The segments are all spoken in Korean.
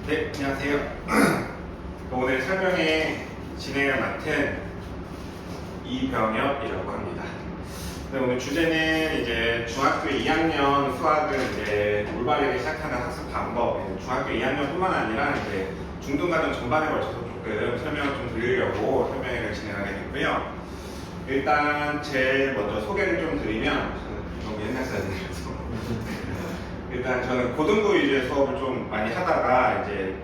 네, 안녕하세요. 오늘 설명회 진행을 맡은 이병엽이라고 합니다. 네, 오늘 주제는 이제 중학교 2학년 수학을 이제 올바르게 시작하는 학습 방법, 중학교 2학년뿐만 아니라 이제 중등과정 전반에 걸쳐서 조금 설명을 좀 드리려고 설명회를 진행하게 됐고요. 일단 제일 먼저 소개를 좀 드리면, 저는 너무 옛날 사진이라서 일단 저는 고등부 위주의 수업을 좀 많이 하다가 이제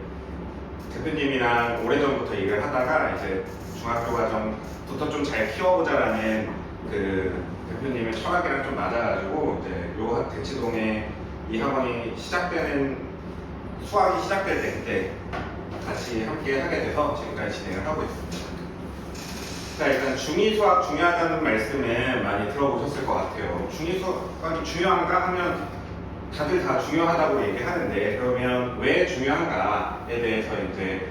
대표님이랑 오래전부터 일을 하다가 이제 중학교 과정부터 좀 잘 키워보자라는 그 대표님의 철학이랑 좀 맞아가지고 이제 요 대치동에 이 학원이 수학이 시작될 때 그때 같이 함께 하게 돼서 지금까지 진행을 하고 있습니다. 자, 일단 중2 수학 중요하다는 말씀은 많이 들어보셨을 것 같아요. 중2 수학이 중요한가 하면 다들 다 중요하다고 얘기하는데, 그러면 왜 중요한가에 대해서 이제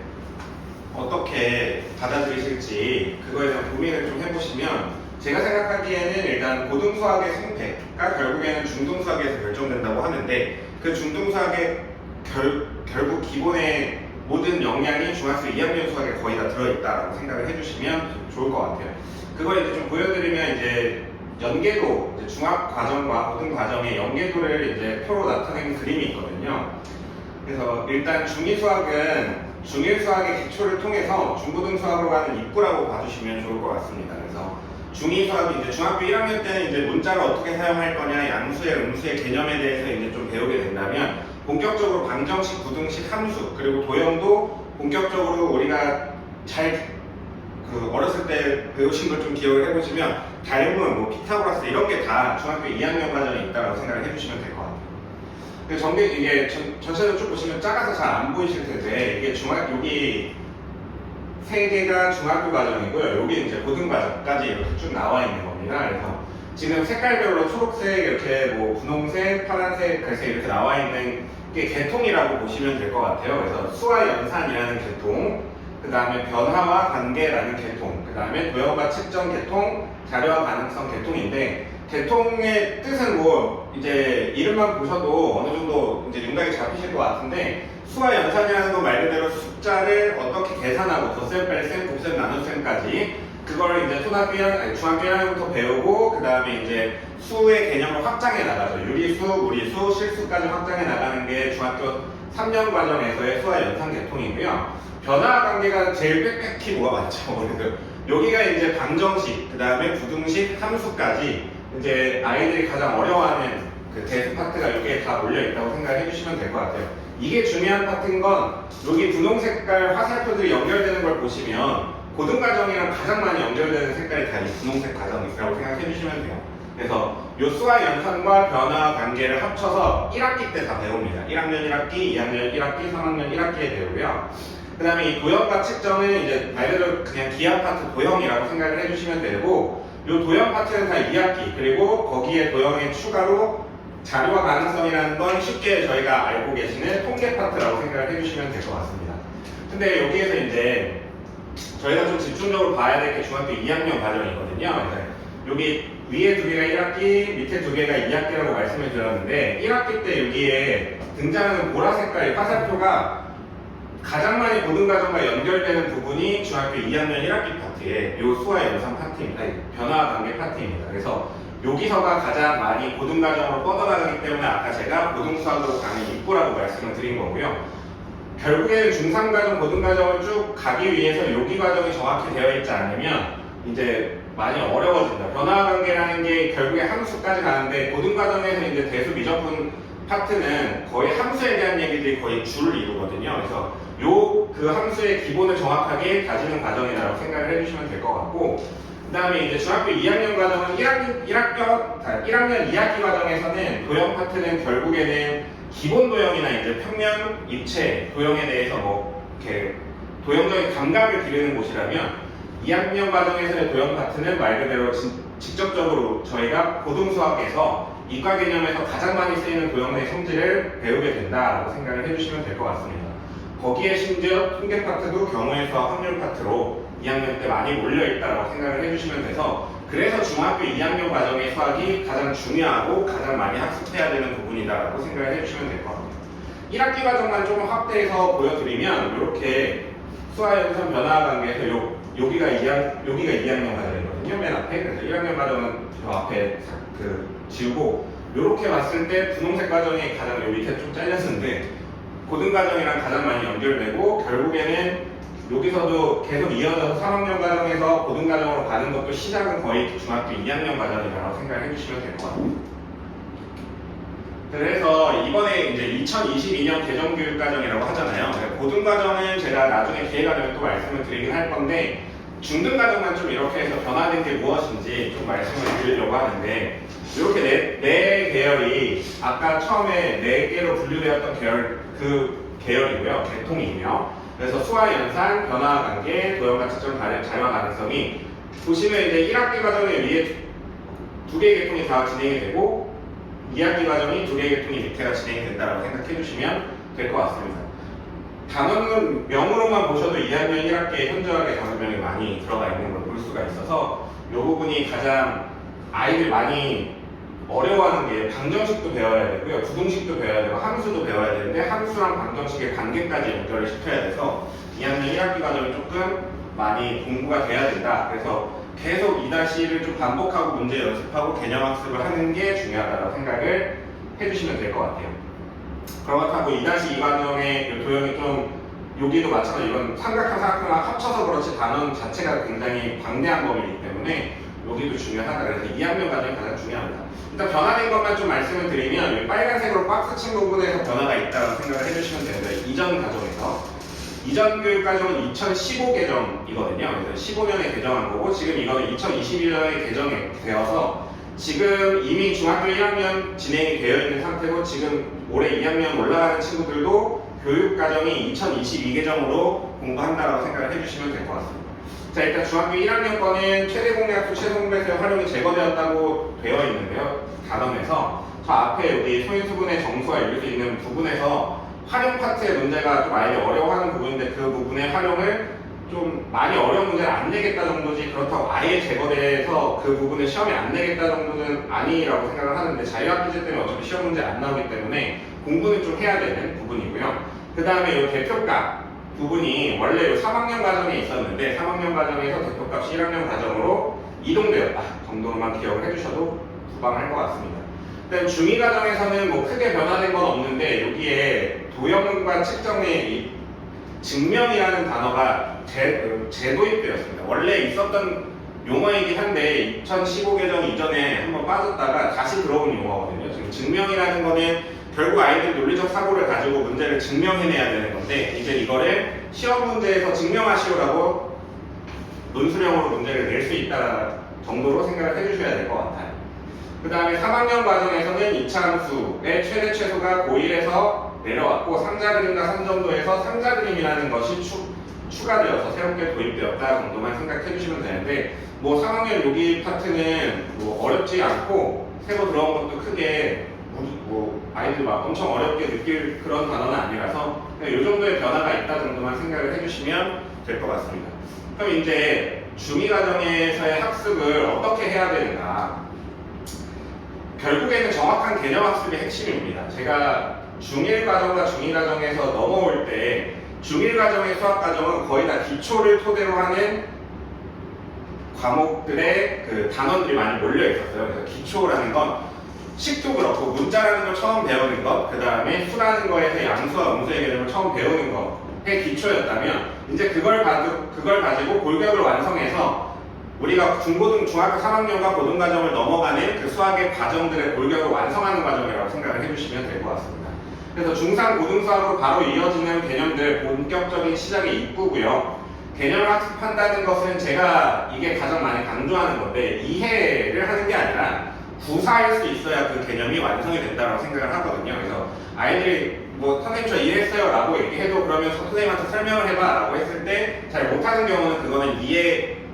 어떻게 받아들이실지 그거에 대한 고민을 좀 해보시면, 제가 생각하기에는 일단 고등수학의 승패가 결국에는 중등수학에서 결정된다고 하는데, 그 중등수학의 결국 기본의 모든 역량이 중학교 2학년 수학에 거의 다 들어있다라고 생각을 해주시면 좋을 것 같아요. 그걸 이제 좀 보여드리면 이제 연계도, 이제 중학 과정과 고등 과정의 연계도를 이제 표로 나타내는 그림이 있거든요. 그래서 일단 중2 수학은 중1 수학의 기초를 통해서 중고등 수학으로 가는 입구라고 봐주시면 좋을 것 같습니다. 그래서 중2 수학이 이제 중학교 1학년 때는 이제 문자를 어떻게 사용할 거냐, 양수의 음수의 개념에 대해서 이제 좀 배우게 된다면, 본격적으로 방정식, 부등식, 함수, 그리고 도형도 본격적으로 우리가 어렸을 때 배우신 걸 좀 기억을 해보시면, 닮은, 피타고라스 이런 게 다 중학교 2학년 과정에 있다고 생각을 해주시면 될 것 같아요. 이게 전체적으로 쭉 보시면 작아서 잘 안 보이실 텐데, 이게 여기 세 개가 중학교 과정이고요. 여기 이제 고등 과정까지 이렇게 쭉 나와 있는 겁니다. 그래서 지금 색깔별로 초록색, 이렇게 분홍색, 파란색, 갈색 이렇게 나와 있는 게 계통이라고 보시면 될 것 같아요. 그래서 수와 연산이라는 계통, 그 다음에 변화와 관계라는 계통, 그 다음에 도형과 측정 계통, 자료와 가능성 계통인데, 계통의 뜻은 이제 이름만 보셔도 어느 정도 이제 윤곽이 잡히실 것 같은데, 수와 연산이라는 거 말 그대로 숫자를 어떻게 계산하고 덧셈, 뺄셈, 곱셈, 나눗셈까지 그걸 이제 중학교 1학년부터 배우고, 그 다음에 이제 수의 개념을 확장해 나가죠. 유리수, 무리수, 실수까지 확장해 나가는 게 중학교 3년 과정에서의 수와 연산 계통이고요. 변화 관계가 제일 빽빽히 뭐가 많죠. 그래서 여기가 이제 방정식, 그 다음에 부등식, 함수까지 이제 아이들이 가장 어려워하는 그 대수 파트가 여기에 다 몰려있다고 생각해 주시면 될 것 같아요. 이게 중요한 파트인 건, 여기 분홍 색깔 화살표들이 연결되는 걸 보시면 고등과정이랑 가장 많이 연결되는 색깔이 다 이 분홍색 과정이라고 생각해 주시면 돼요. 그래서 요 수와 연산과 변화 관계를 합쳐서 1학기 때 다 배웁니다. 1학년 1학기, 2학년 1학기, 3학년 1학기에 배우고요. 그 다음에 이 도형과 측정은 이제 말 그대로 그냥 기하 파트 도형이라고 생각을 해주시면 되고, 요 도형 파트는 다 2학기, 그리고 거기에 도형에 추가로 자료와 가능성이라는 건 쉽게 저희가 알고 계시는 통계 파트라고 생각을 해주시면 될 것 같습니다. 근데 여기에서 이제 저희가 좀 집중적으로 봐야 될 게 중학교 2학년 과정이거든요. 여기 위에 두 개가 1학기, 밑에 두 개가 2학기라고 말씀을 드렸는데, 1학기 때 여기에 등장하는 보라 색깔의 화살표가 가장 많이 고등과정과 연결되는 부분이 중학교 2학년 1학기 파트에 요 수와 연산 파트입니다. 변화 관계 파트입니다. 그래서 여기서가 가장 많이 고등과정으로 뻗어나가기 때문에 아까 제가 고등수학으로 가는 입구라고 말씀을 드린 거고요. 결국에는 중상과정, 고등과정을 쭉 가기 위해서 여기 과정이 정확히 되어 있지 않으면 이제 많이 어려워진다. 변화 관계라는 게 결국에 함수까지 가는데, 고등과정에서 이제 대수 미적분 파트는 거의 함수에 대한 얘기들이 거의 줄을 이루거든요. 그래서 그 함수의 기본을 정확하게 다지는 과정이라고 생각을 해주시면 될 것 같고, 그 다음에 이제 중학교 2학년 과정은 1학년 2학기 과정에서는 도형 파트는 결국에는 기본 도형이나 이제 평면, 입체, 도형에 대해서 이렇게 도형적인 감각을 기르는 곳이라면, 2학년 과정에서의 도형 파트는 말 그대로 직접적으로 저희가 고등수학에서 이과 개념에서 가장 많이 쓰이는 도형의 성질을 배우게 된다라고 생각을 해주시면 될 것 같습니다. 거기에 심지어 통계 파트도 경우의 수와 확률 파트로 2학년 때 많이 몰려있다고 생각을 해주시면 돼서, 그래서 중학교 2학년 과정의 수학이 가장 중요하고 가장 많이 학습해야 되는 부분이다라고 생각을 해주시면 될 것 같아요. 1학기 과정만 조금 확대해서 보여드리면 이렇게 수화연산 변화 관계에서 여기가 2학년 과정이거든요. 맨 앞에. 그래서 1학년 과정은 저 앞에 지우고 이렇게 봤을 때 분홍색 과정이 가장 여기 밑에 좀 잘렸는데 고등 과정이랑 가장 많이 연결되고 결국에는 여기서도 계속 이어져서 3학년 과정에서 고등 과정으로 가는 것도 시작은 거의 중학교 2학년 과정이라고 생각을 해주시면 될 것 같아요. 그래서 이번에 이제 2022년 개정교육과정이라고 하잖아요. 고등 과정은 제가 나중에 기회가 되면 또 말씀을 드리긴 할 건데 중등 과정만 좀 이렇게 해서 변화된 게 무엇인지 좀 말씀을 드리려고 하는데 이렇게 네 계열이 아까 처음에 4개로 분류되었던 계열이고요. 계통이며 그래서 수화 연산, 변화 관계, 도형과 측정 자유화 가능성이 보시면 이제 1학기 과정에 위에 2개의 계통이 다 진행이 되고 2학기 과정이 2개의 계통이 밑에가 진행이 된다고 생각해 주시면 될 것 같습니다. 단원은 명으로만 보셔도 2학년 1학기에 현저하게 단원명이 많이 들어가 있는 걸 볼 수가 있어서 이 부분이 가장 아이들 많이 어려워하는 게 방정식도 배워야 되고요. 부등식도 배워야 되고 함수도 배워야 되는데 함수랑 방정식의 관계까지 연결을 시켜야 돼서 2학년 1학기 과정이 조금 많이 공부가 돼야 된다. 그래서 계속 2-1을 좀 반복하고 문제 연습하고 개념 학습을 하는 게 중요하다고 생각을 해주시면 될 것 같아요. 그렇다고 2-2 과정의 도형이 좀 여기도 마찬가지로 이건 삼각형, 사각형과 합쳐서 그렇지 단원 자체가 굉장히 방대한 범위이기 때문에 여기도 중요하다. 그래서 2학년 과정이 가장 중요합니다. 일단 변화된 것만 좀 말씀을 드리면 여기 빨간색으로 박스 친 부분에서 변화가 있다고 생각을 해주시면 되는데 이전 과정에서 이전 교육 과정은 2015 개정이거든요. 그래서 15년에 개정한 거고 지금 이거는 2021년에 개정이 되어서 지금 이미 중학교 1학년 진행이 되어 있는 상태고 지금 올해 2학년 올라가는 친구들도 교육 과정이 2022 개정으로 공부한다고 생각을 해주시면 될 것 같습니다. 자, 일단 중학교 1학년 거는 최대 공략수 최소 공배수의 활용이 제거되었다고 되어 있는데요. 단원에서 저 앞에 여기 소인수분의 정수가 읽을 수 있는 부분에서 활용 파트의 문제가 좀 아이들이 어려워하는 부분인데 그 부분의 활용을 좀 많이 어려운 문제를 안 내겠다 정도지 그렇다고 아예 제거돼서 그 부분을 시험에 안 내겠다 정도는 아니라고 생각을 하는데 자유학기제 때문에 어차피 시험 문제 안 나오기 때문에 공부는 좀 해야 되는 부분이고요. 그 다음에 이 대표값 부분이 원래 3학년 과정에 있었는데 3학년 과정에서 대표값이 1학년 과정으로 이동되었다 정도로만 기억을 해주셔도 부방할 것 같습니다. 그다음 중2 과정에서는 뭐 크게 변화된 건 없는데 여기에 도형과 측정의 증명이라는 단어가 재도입되었습니다. 원래 있었던 용어이긴 한데 2015 개정 이전에 한번 빠졌다가 다시 들어온 용어거든요. 지금 증명이라는 거는 결국 아이들 논리적 사고를 가지고 문제를 증명해내야 되는 건데 이제 이거를 시험 문제에서 증명하시오라고 논술형으로 문제를 낼 수 있다 정도로 생각을 해주셔야 될 것 같아요. 그 다음에 3학년 과정에서는 이차함수의 최대 최소가 고1에서 내려왔고 상자 그림과 산점도에서 상자 그림이라는 것이 추가되어서 새롭게 도입되었다 정도만 생각해 주시면 되는데 뭐 3학년 여기 파트는 뭐 어렵지 않고 새로 들어온 것도 크게 뭐 아이들 막 엄청 어렵게 느낄 그런 단어는 아니라서 그냥 이 정도의 변화가 있다 정도만 생각을 해주시면 될 것 같습니다. 그럼 이제 중2 과정에서의 학습을 어떻게 해야 되는가? 결국에는 정확한 개념 학습이 핵심입니다. 제가 중1 과정과 중2 과정에서 넘어올 때 중1 과정의 수학 과정은 거의 다 기초를 토대로 하는 과목들의 그 단원들이 많이 몰려 있었어요. 그래서 기초라는 건 식도 그렇고 문자라는 걸 처음 배우는 것, 그 다음에 수라는 거에서 양수와 음수의 개념을 처음 배우는 것의 기초였다면 이제 그걸 가지고 골격을 완성해서 우리가 중학교 3학년과 고등과정을 넘어가는 그 수학의 과정들의 골격을 완성하는 과정이라고 생각을 해주시면 될 것 같습니다. 그래서 중3 고등수학으로 바로 이어지는 개념들 본격적인 시작의 입구고요. 개념을 학습한다는 것은 제가 이게 가장 많이 강조하는 건데 이해를 하는 게 아니라 구사할 수 있어야 그 개념이 완성이 된다고 생각을 하거든요. 그래서 아이들이 뭐 선생님 저 이해했어요 라고 얘기해도 그러면 선생님한테 설명을 해봐 라고 했을 때 잘 못하는 경우는 그거는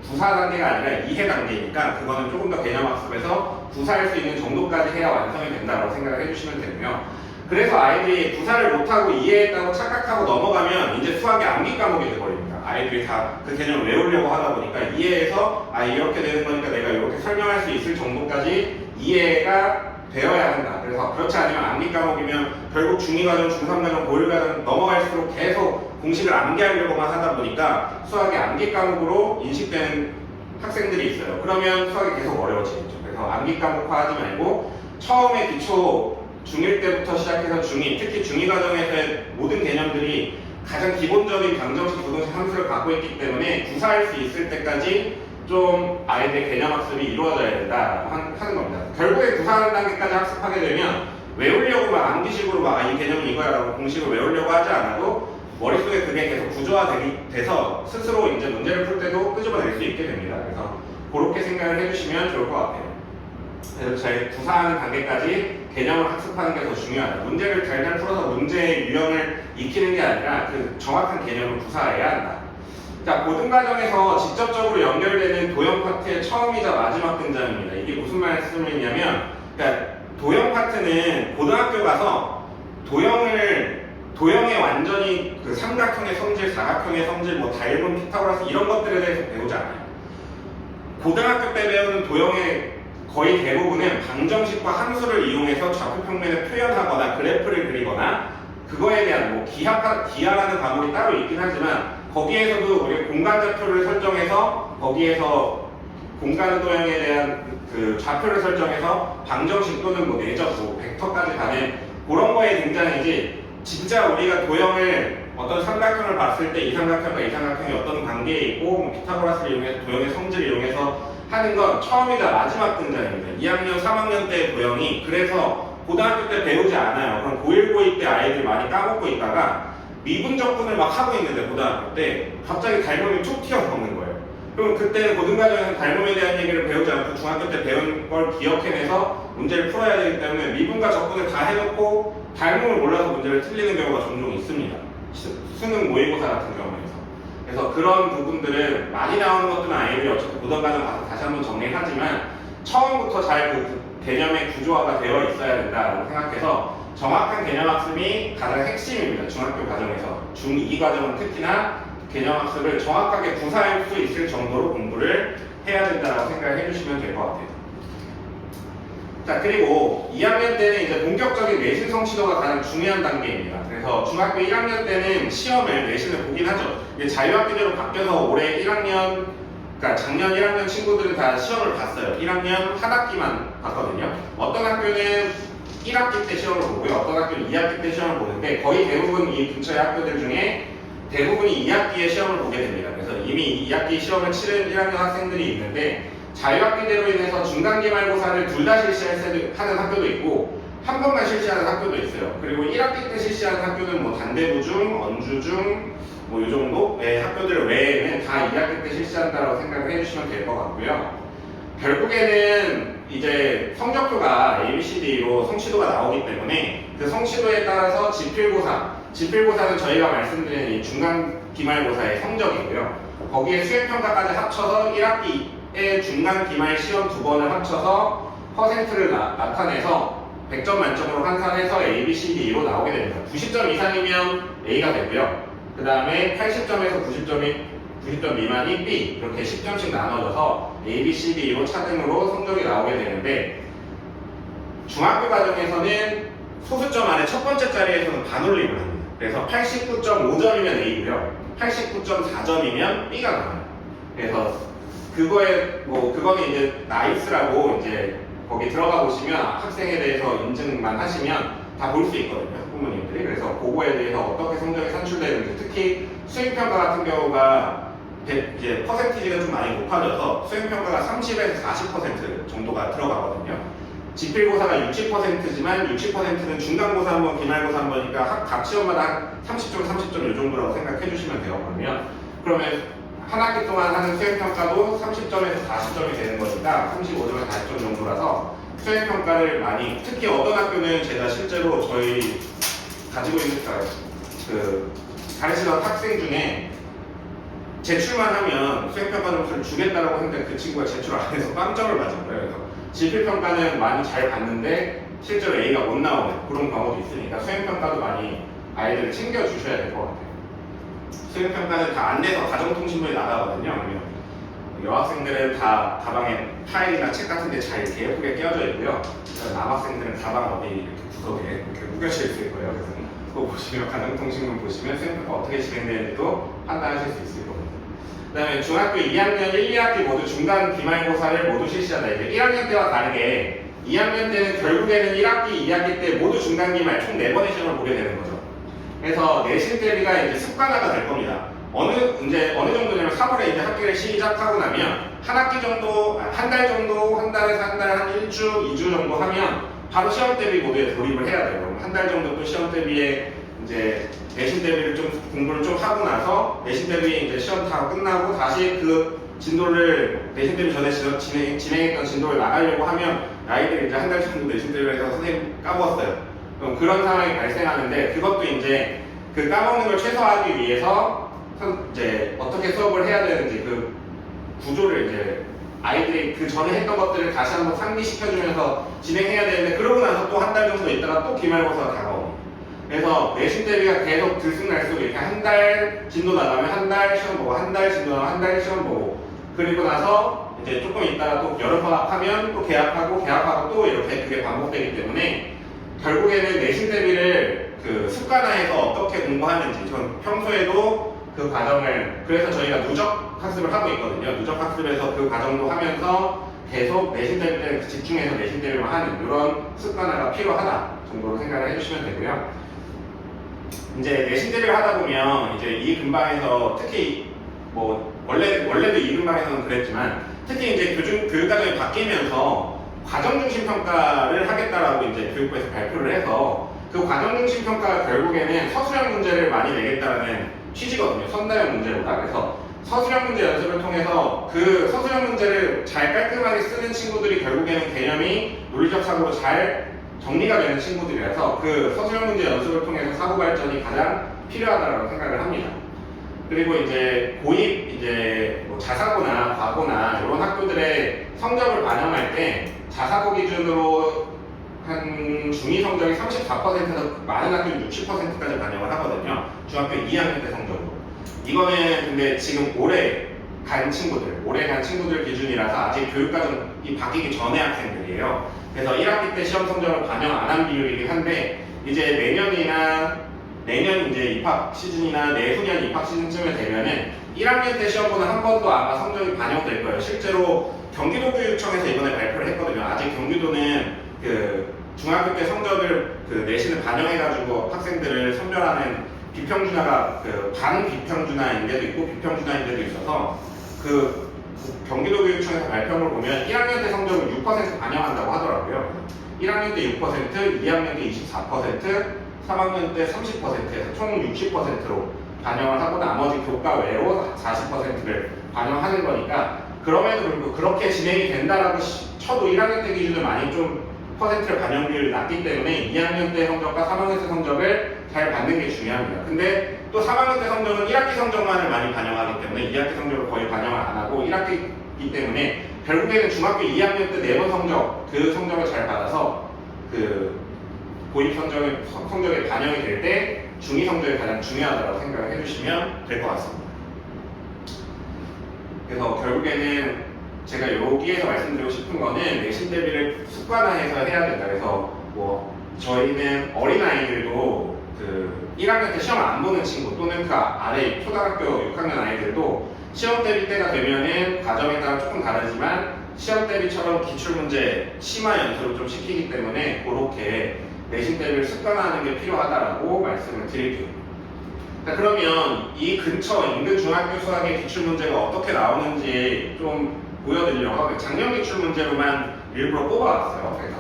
구사 단계가 아니라 이해 단계니까 그거는 조금 더 개념 학습에서 구사할 수 있는 정도까지 해야 완성이 된다고 생각을 해주시면 되고요. 그래서 아이들이 구사를 못하고 이해했다고 착각하고 넘어가면 이제 수학이 암기 과목이 돼버립니다. 아이들이 다 그 개념을 외우려고 하다 보니까 이해해서 이렇게 되는 거니까 내가 이렇게 설명할 수 있을 정도까지 이해가 되어야 한다. 그래서 그렇지 않으면 암기 과목이면 결국 중2과정, 중3과정, 고1과정 넘어갈수록 계속 공식을 암기하려고만 하다 보니까 수학이 암기 과목으로 인식되는 학생들이 있어요. 그러면 수학이 계속 어려워지겠죠. 그래서 암기 과목화 하지 말고 처음에 기초 중1 때부터 시작해서 중2, 특히 중2 과정에서의 모든 개념들이 가장 기본적인 방정식, 부등식 함수를 갖고 있기 때문에 구사할 수 있을 때까지 좀 아이들의 개념 학습이 이루어져야 된다 하는 겁니다. 결국에 구사하는 단계까지 학습하게 되면 외우려고 막 암기식으로 막 이 개념은 이거야 라고 공식을 외우려고 하지 않아도 머릿속에 그게 계속 구조화돼서 스스로 이제 문제를 풀 때도 끄집어낼 수 있게 됩니다. 그래서 그렇게 생각을 해주시면 좋을 것 같아요. 그래서 저희 구사하는 단계까지 개념을 학습하는 게 더 중요하다. 문제를 잘 풀어서 문제의 유형을 익히는 게 아니라 그 정확한 개념을 구사해야 한다. 자, 고등과정에서 직접적으로 연결되는 도형 파트의 처음이자 마지막 등장입니다. 이게 무슨 말씀이냐면, 그러니까 도형 파트는 고등학교 가서 도형의 완전히 그 삼각형의 성질, 사각형의 성질, 뭐 닮은 피타고라스 이런 것들에 대해서 배우지 않아요. 고등학교 때 배우는 도형의 거의 대부분은 방정식과 함수를 이용해서 좌표 평면을 표현하거나 그래프를 그리거나 그거에 대한 뭐 기하라는 과목이 따로 있긴 하지만 거기에서도 우리가 공간 좌표를 설정해서 거기에서 공간 도형에 대한 그 좌표를 설정해서 방정식 또는 뭐 내적, 뭐 벡터까지 가는 그런 거에 등장이지 진짜 우리가 도형을 어떤 삼각형을 봤을 때 이 삼각형과 이 삼각형이 어떤 관계에 있고 뭐 피타고라스를 이용해서 도형의 성질을 이용해서 하는 건 처음이자 마지막 등장입니다. 2학년, 3학년 때 도형이 그래서 고등학교 때 배우지 않아요. 그럼 고1, 고2 때 아이들이 많이 까먹고 있다가 미분적분을 막 하고 있는데 고등학교 때 갑자기 닮음이 툭 튀어나오는 거예요. 그럼 그때는 고등과정에서는 닮음에 대한 얘기를 배우지 않고 중학교 때 배운 걸 기억해내서 문제를 풀어야 되기 때문에 미분과 적분을 다 해놓고 닮음을 몰라서 문제를 틀리는 경우가 종종 있습니다. 수능 모의고사 같은 경우에서. 그래서 그런 부분들은 많이 나오는 것들은 아이들이 어차피 고등과정 가서 다시 한번 정리하지만 처음부터 잘 그 개념의 구조화가 되어 있어야 된다고 생각해서 정확한 개념 학습이 가장 핵심입니다. 중학교 과정에서. 중2 과정은 특히나 개념 학습을 정확하게 구사할 수 있을 정도로 공부를 해야 된다고 생각을 해주시면 될 것 같아요. 자, 그리고 2학년 때는 이제 본격적인 내신 성취도가 가장 중요한 단계입니다. 그래서 중학교 1학년 때는 시험을 내신을 보긴 하죠. 이게 자유학기제로 바뀌어서 올해 1학년, 그러니까 작년 1학년 친구들은 다 시험을 봤어요. 1학년 한 학기만 봤거든요. 어떤 학교는 1학기 때 시험을 보고요. 어떤 학교는 2학기 때 시험을 보는데 거의 대부분 이 근처의 학교들 중에 대부분이 2학기에 시험을 보게 됩니다. 그래서 이미 2학기 시험을 치른 1학년 학생들이 있는데 자유학기제로 인해서 중간기말고사를 둘 다 실시하는 학교도 있고 한 번만 실시하는 학교도 있어요. 그리고 1학기 때 실시하는 학교는 뭐 단대부중, 언주중 뭐 이 정도의 학교들 외에는 다 2학기 때 실시한다고 생각을 해주시면 될 것 같고요. 결국에는 이제 성적표가 ABCD로 성취도가 나오기 때문에 그 성취도에 따라서 지필고사는 저희가 말씀드린 이 중간 기말고사의 성적이고요. 거기에 수행평가까지 합쳐서 1학기에 중간 기말 시험 2번을 합쳐서 퍼센트를 나타내서 100점 만점으로 환산해서 ABCD로 나오게 됩니다. 90점 이상이면 A가 되고요. 그 다음에 80점에서 90점 미만이 B, 이렇게 10점씩 나눠져서 A, B, C, D로 차등으로 성적이 나오게 되는데 중학교 과정에서는 소수점 안에 첫 번째 자리에서는 반올림을 합니다. 그래서 89.5점이면 A고요. 89.4점이면 B가 나와요. 그래서 그거는 이제 나이스라고 이제 거기 들어가 보시면 학생에 대해서 인증만 하시면 다 볼 수 있거든요. 부모님들이. 그래서 그거에 대해서 어떻게 성적이 산출되는지, 특히 수행평가 같은 경우가 이제 퍼센티지가 좀 많이 높아져서 수행평가가 30에서 40% 정도가 들어가거든요. 지필고사가 60%지만 60%는 중간고사 한 번, 기말고사 한 번이니까 각 시험마다 30점, 30점 이 정도라고 생각해 주시면 되거든요. 그러면 한 학기 동안 하는 수행평가도 30점에서 40점이 되는 거니까 35점에서 40점 정도라서 수행평가를 많이, 특히 어떤 학교는 제가 실제로 저희 가지고 있는 가르치던 학생 중에 제출만 하면 수행평가 점수를 주겠다라고 했는데 그 친구가 제출 안 해서 빵점을 맞은 거예요. 그래서 지필평가는 많이 잘 봤는데 실제로 A가 못 나오는 그런 경우도 있으니까 수행평가도 많이 아이들을 챙겨주셔야 될 것 같아요. 수행평가는 다 안 내서 가정통신부에 나가거든요. 여학생들은 다 가방에 파일이나 책 같은 데 잘 이렇게 예쁘게 끼워져 있고요. 남학생들은 가방 어디 이렇게 구석에 이렇게 구겨져 있을 거예요. 그래서 그거 보시면 가정통신문 보시면 샘플가 어떻게 진행되는지도 판단하실 수 있을 겁니다. 그 다음에 중학교 2학년 1, 2학기 모두 중간 기말고사를 모두 실시하다. 이제 1학년 때와 다르게 2학년 때는 결국에는 1학기, 2학기 때 모두 중간 기말 총 4번의 시험을 보게 되는 거죠. 그래서 내신 대비가 이제 습관화가 될 겁니다. 어느 정도냐면 3월에 이제 학기를 시작하고 나면 한 학기 정도, 한 달 정도, 한 달에서 한 달, 한 1주, 2주 정도 하면 바로 시험 대비 모드에 돌입을 해야 돼요. 한 달 정도 또 시험 대비에 이제 내신 대비를 좀 공부를 좀 하고 나서 내신 대비 이제 시험 다 끝나고 다시 그 진도를 내신 대비 전에 진행했던 진도를 나가려고 하면 아이들이 이제 한 달 정도 내신 대비를 해서 선생님 까먹었어요. 그럼 그런 상황이 발생하는데 그것도 이제 그 까먹는 걸 최소화하기 위해서 이제 어떻게 수업을 해야 되는지 그 구조를 이제 아이들이 그 전에 했던 것들을 다시 한번 상기시켜주면서 진행해야 되는데 그러고 나서 또 한 달 정도 있다가 또 기말고사가 다가옵니다. 그래서 내신 대비가 계속 들쑥날쑥 이렇게 한 달 진도 나가면 한 달 시험 보고 한 달 진도 나가면 한 달 시험 보고 그리고 나서 이제 조금 있다가 또 여름방학하면 또 개학하고 또 이렇게 그게 반복되기 때문에 결국에는 내신 대비를 그 습관화해서 어떻게 공부하는지 전 평소에도 그 과정을 그래서 저희가 누적 학습을 하고 있거든요. 누적 학습에서 그 과정도 하면서 계속 내신 대비 때 집중해서 내신 대비만 하는 이런 습관화가 필요하다 정도로 생각을 해주시면 되고요. 이제 내신 대비를 하다 보면 이제 이 근방에서 특히 뭐 원래도 이 근방에서는 그랬지만 특히 이제 교육과정이 바뀌면서 과정중심 평가를 하겠다라고 이제 교육부에서 발표를 해서 그 과정중심 평가가 결국에는 서술형 문제를 많이 내겠다라는 취지거든요. 선다형 문제보다. 그래서 서술형 문제 연습을 통해서 그 서술형 문제를 잘 깔끔하게 쓰는 친구들이 결국에는 개념이 논리적 사고로 잘 정리가 되는 친구들이라서 그 서술형 문제 연습을 통해서 사고 발전이 가장 필요하다고 생각을 합니다. 그리고 이제 고입 이제 뭐 자사고나 과고나 이런 학교들의 성적을 반영할 때 자사고 기준으로 한 중위 성적이 34%에서 많은 학교는 60%까지 반영을 하거든요. 중학교 2학년 때 성적으로. 이거는 근데 지금 올해 간 친구들 기준이라서 아직 교육과정이 바뀌기 전의 학생들이에요. 그래서 1학기 때 시험 성적을 반영 안 한 비율이긴 한데 이제 내년 이제 입학 시즌이나 내후년 입학 시즌쯤에 되면은 1학년 때 시험 보는 한 번도 아마 성적이 반영될 거예요. 실제로 경기도교육청에서 이번에 발표를 했거든요. 아직 경기도는 그 중학교 때 성적을 그 내신을 반영해가지고 학생들을 선별하는 비평준화가 그 반비평준화인데도 있고 비평준화인데도 있어서 그 경기도교육청에서 발표를 보면 1학년 때 성적을 6% 반영한다고 하더라고요. 1학년 때 6%, 2학년 때 24%, 3학년 때 30%에서 총 60%로 반영을 하고 나머지 교과 외로 40%를 반영하는 거니까 그럼에도 불구하고 그렇게 진행이 된다라고 쳐도 1학년 때 기준을 많이 좀 퍼센트를 반영 비율이 낮기 때문에 2학년 때 성적과 3학년 때 성적을 잘 받는 게 중요합니다. 근데 또 3학년 때 성적은 1학기 성적만을 많이 반영하기 때문에 2학기 성적을 거의 반영을 안 하고 1학기이기 때문에 결국에는 중학교 2학년 때 4번 성적, 그 성적을 잘 받아서 그 고입 성적에 반영이 될 때 중위 성적이 가장 중요하다고 생각을 해주시면 될 것 같습니다. 그래서 결국에는 제가 여기에서 말씀드리고 싶은 거는 내신 대비를 습관화해서 해야 된다. 그래서 뭐 저희는 어린아이들도 그 1학년 때 시험 안 보는 친구 또는 그 아래 초등학교 6학년 아이들도 시험 대비 때가 되면은 과정에 따라 조금 다르지만 시험 대비처럼 기출문제 심화 연습을 좀 시키기 때문에 그렇게 내신 대비를 습관화하는 게 필요하다라고 말씀을 드릴게요. 자, 그러면 이 근처 인근 중학교 수학의 기출문제가 어떻게 나오는지 좀 보여드리려고 하고 작년 기출문제로만 일부러 뽑아왔어요. 그래서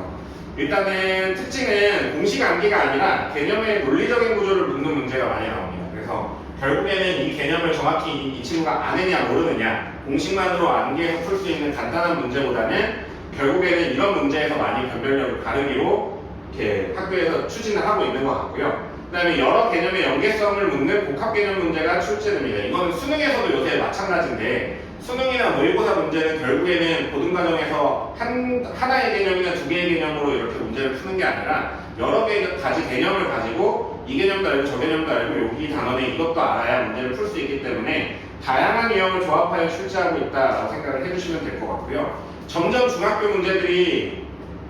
일단은 특징은 공식 암기가 아니라 개념의 논리적인 구조를 묻는 문제가 많이 나옵니다. 그래서 결국에는 이 개념을 정확히 이 친구가 아느냐 모르느냐 공식만으로 암기해서 풀 수 있는 간단한 문제보다는 결국에는 이런 문제에서 많이 변별력을 가르기로 이렇게 학교에서 추진을 하고 있는 것 같고요. 그 다음에 여러 개념의 연계성을 묻는 복합 개념 문제가 출제됩니다. 이거는 수능에서도 요새 마찬가지인데 수능이나 모의고사 문제는 결국에는 고등과정에서 하나의 개념이나 두 개의 개념으로 이렇게 문제를 푸는 게 아니라 여러 가지 개념을 가지고 이 개념도 알고 저 개념도 알고 여기 단원에 이것도 알아야 문제를 풀 수 있기 때문에 다양한 유형을 조합하여 출제하고 있다라고 생각을 해주시면 될 것 같고요. 점점 중학교 문제들이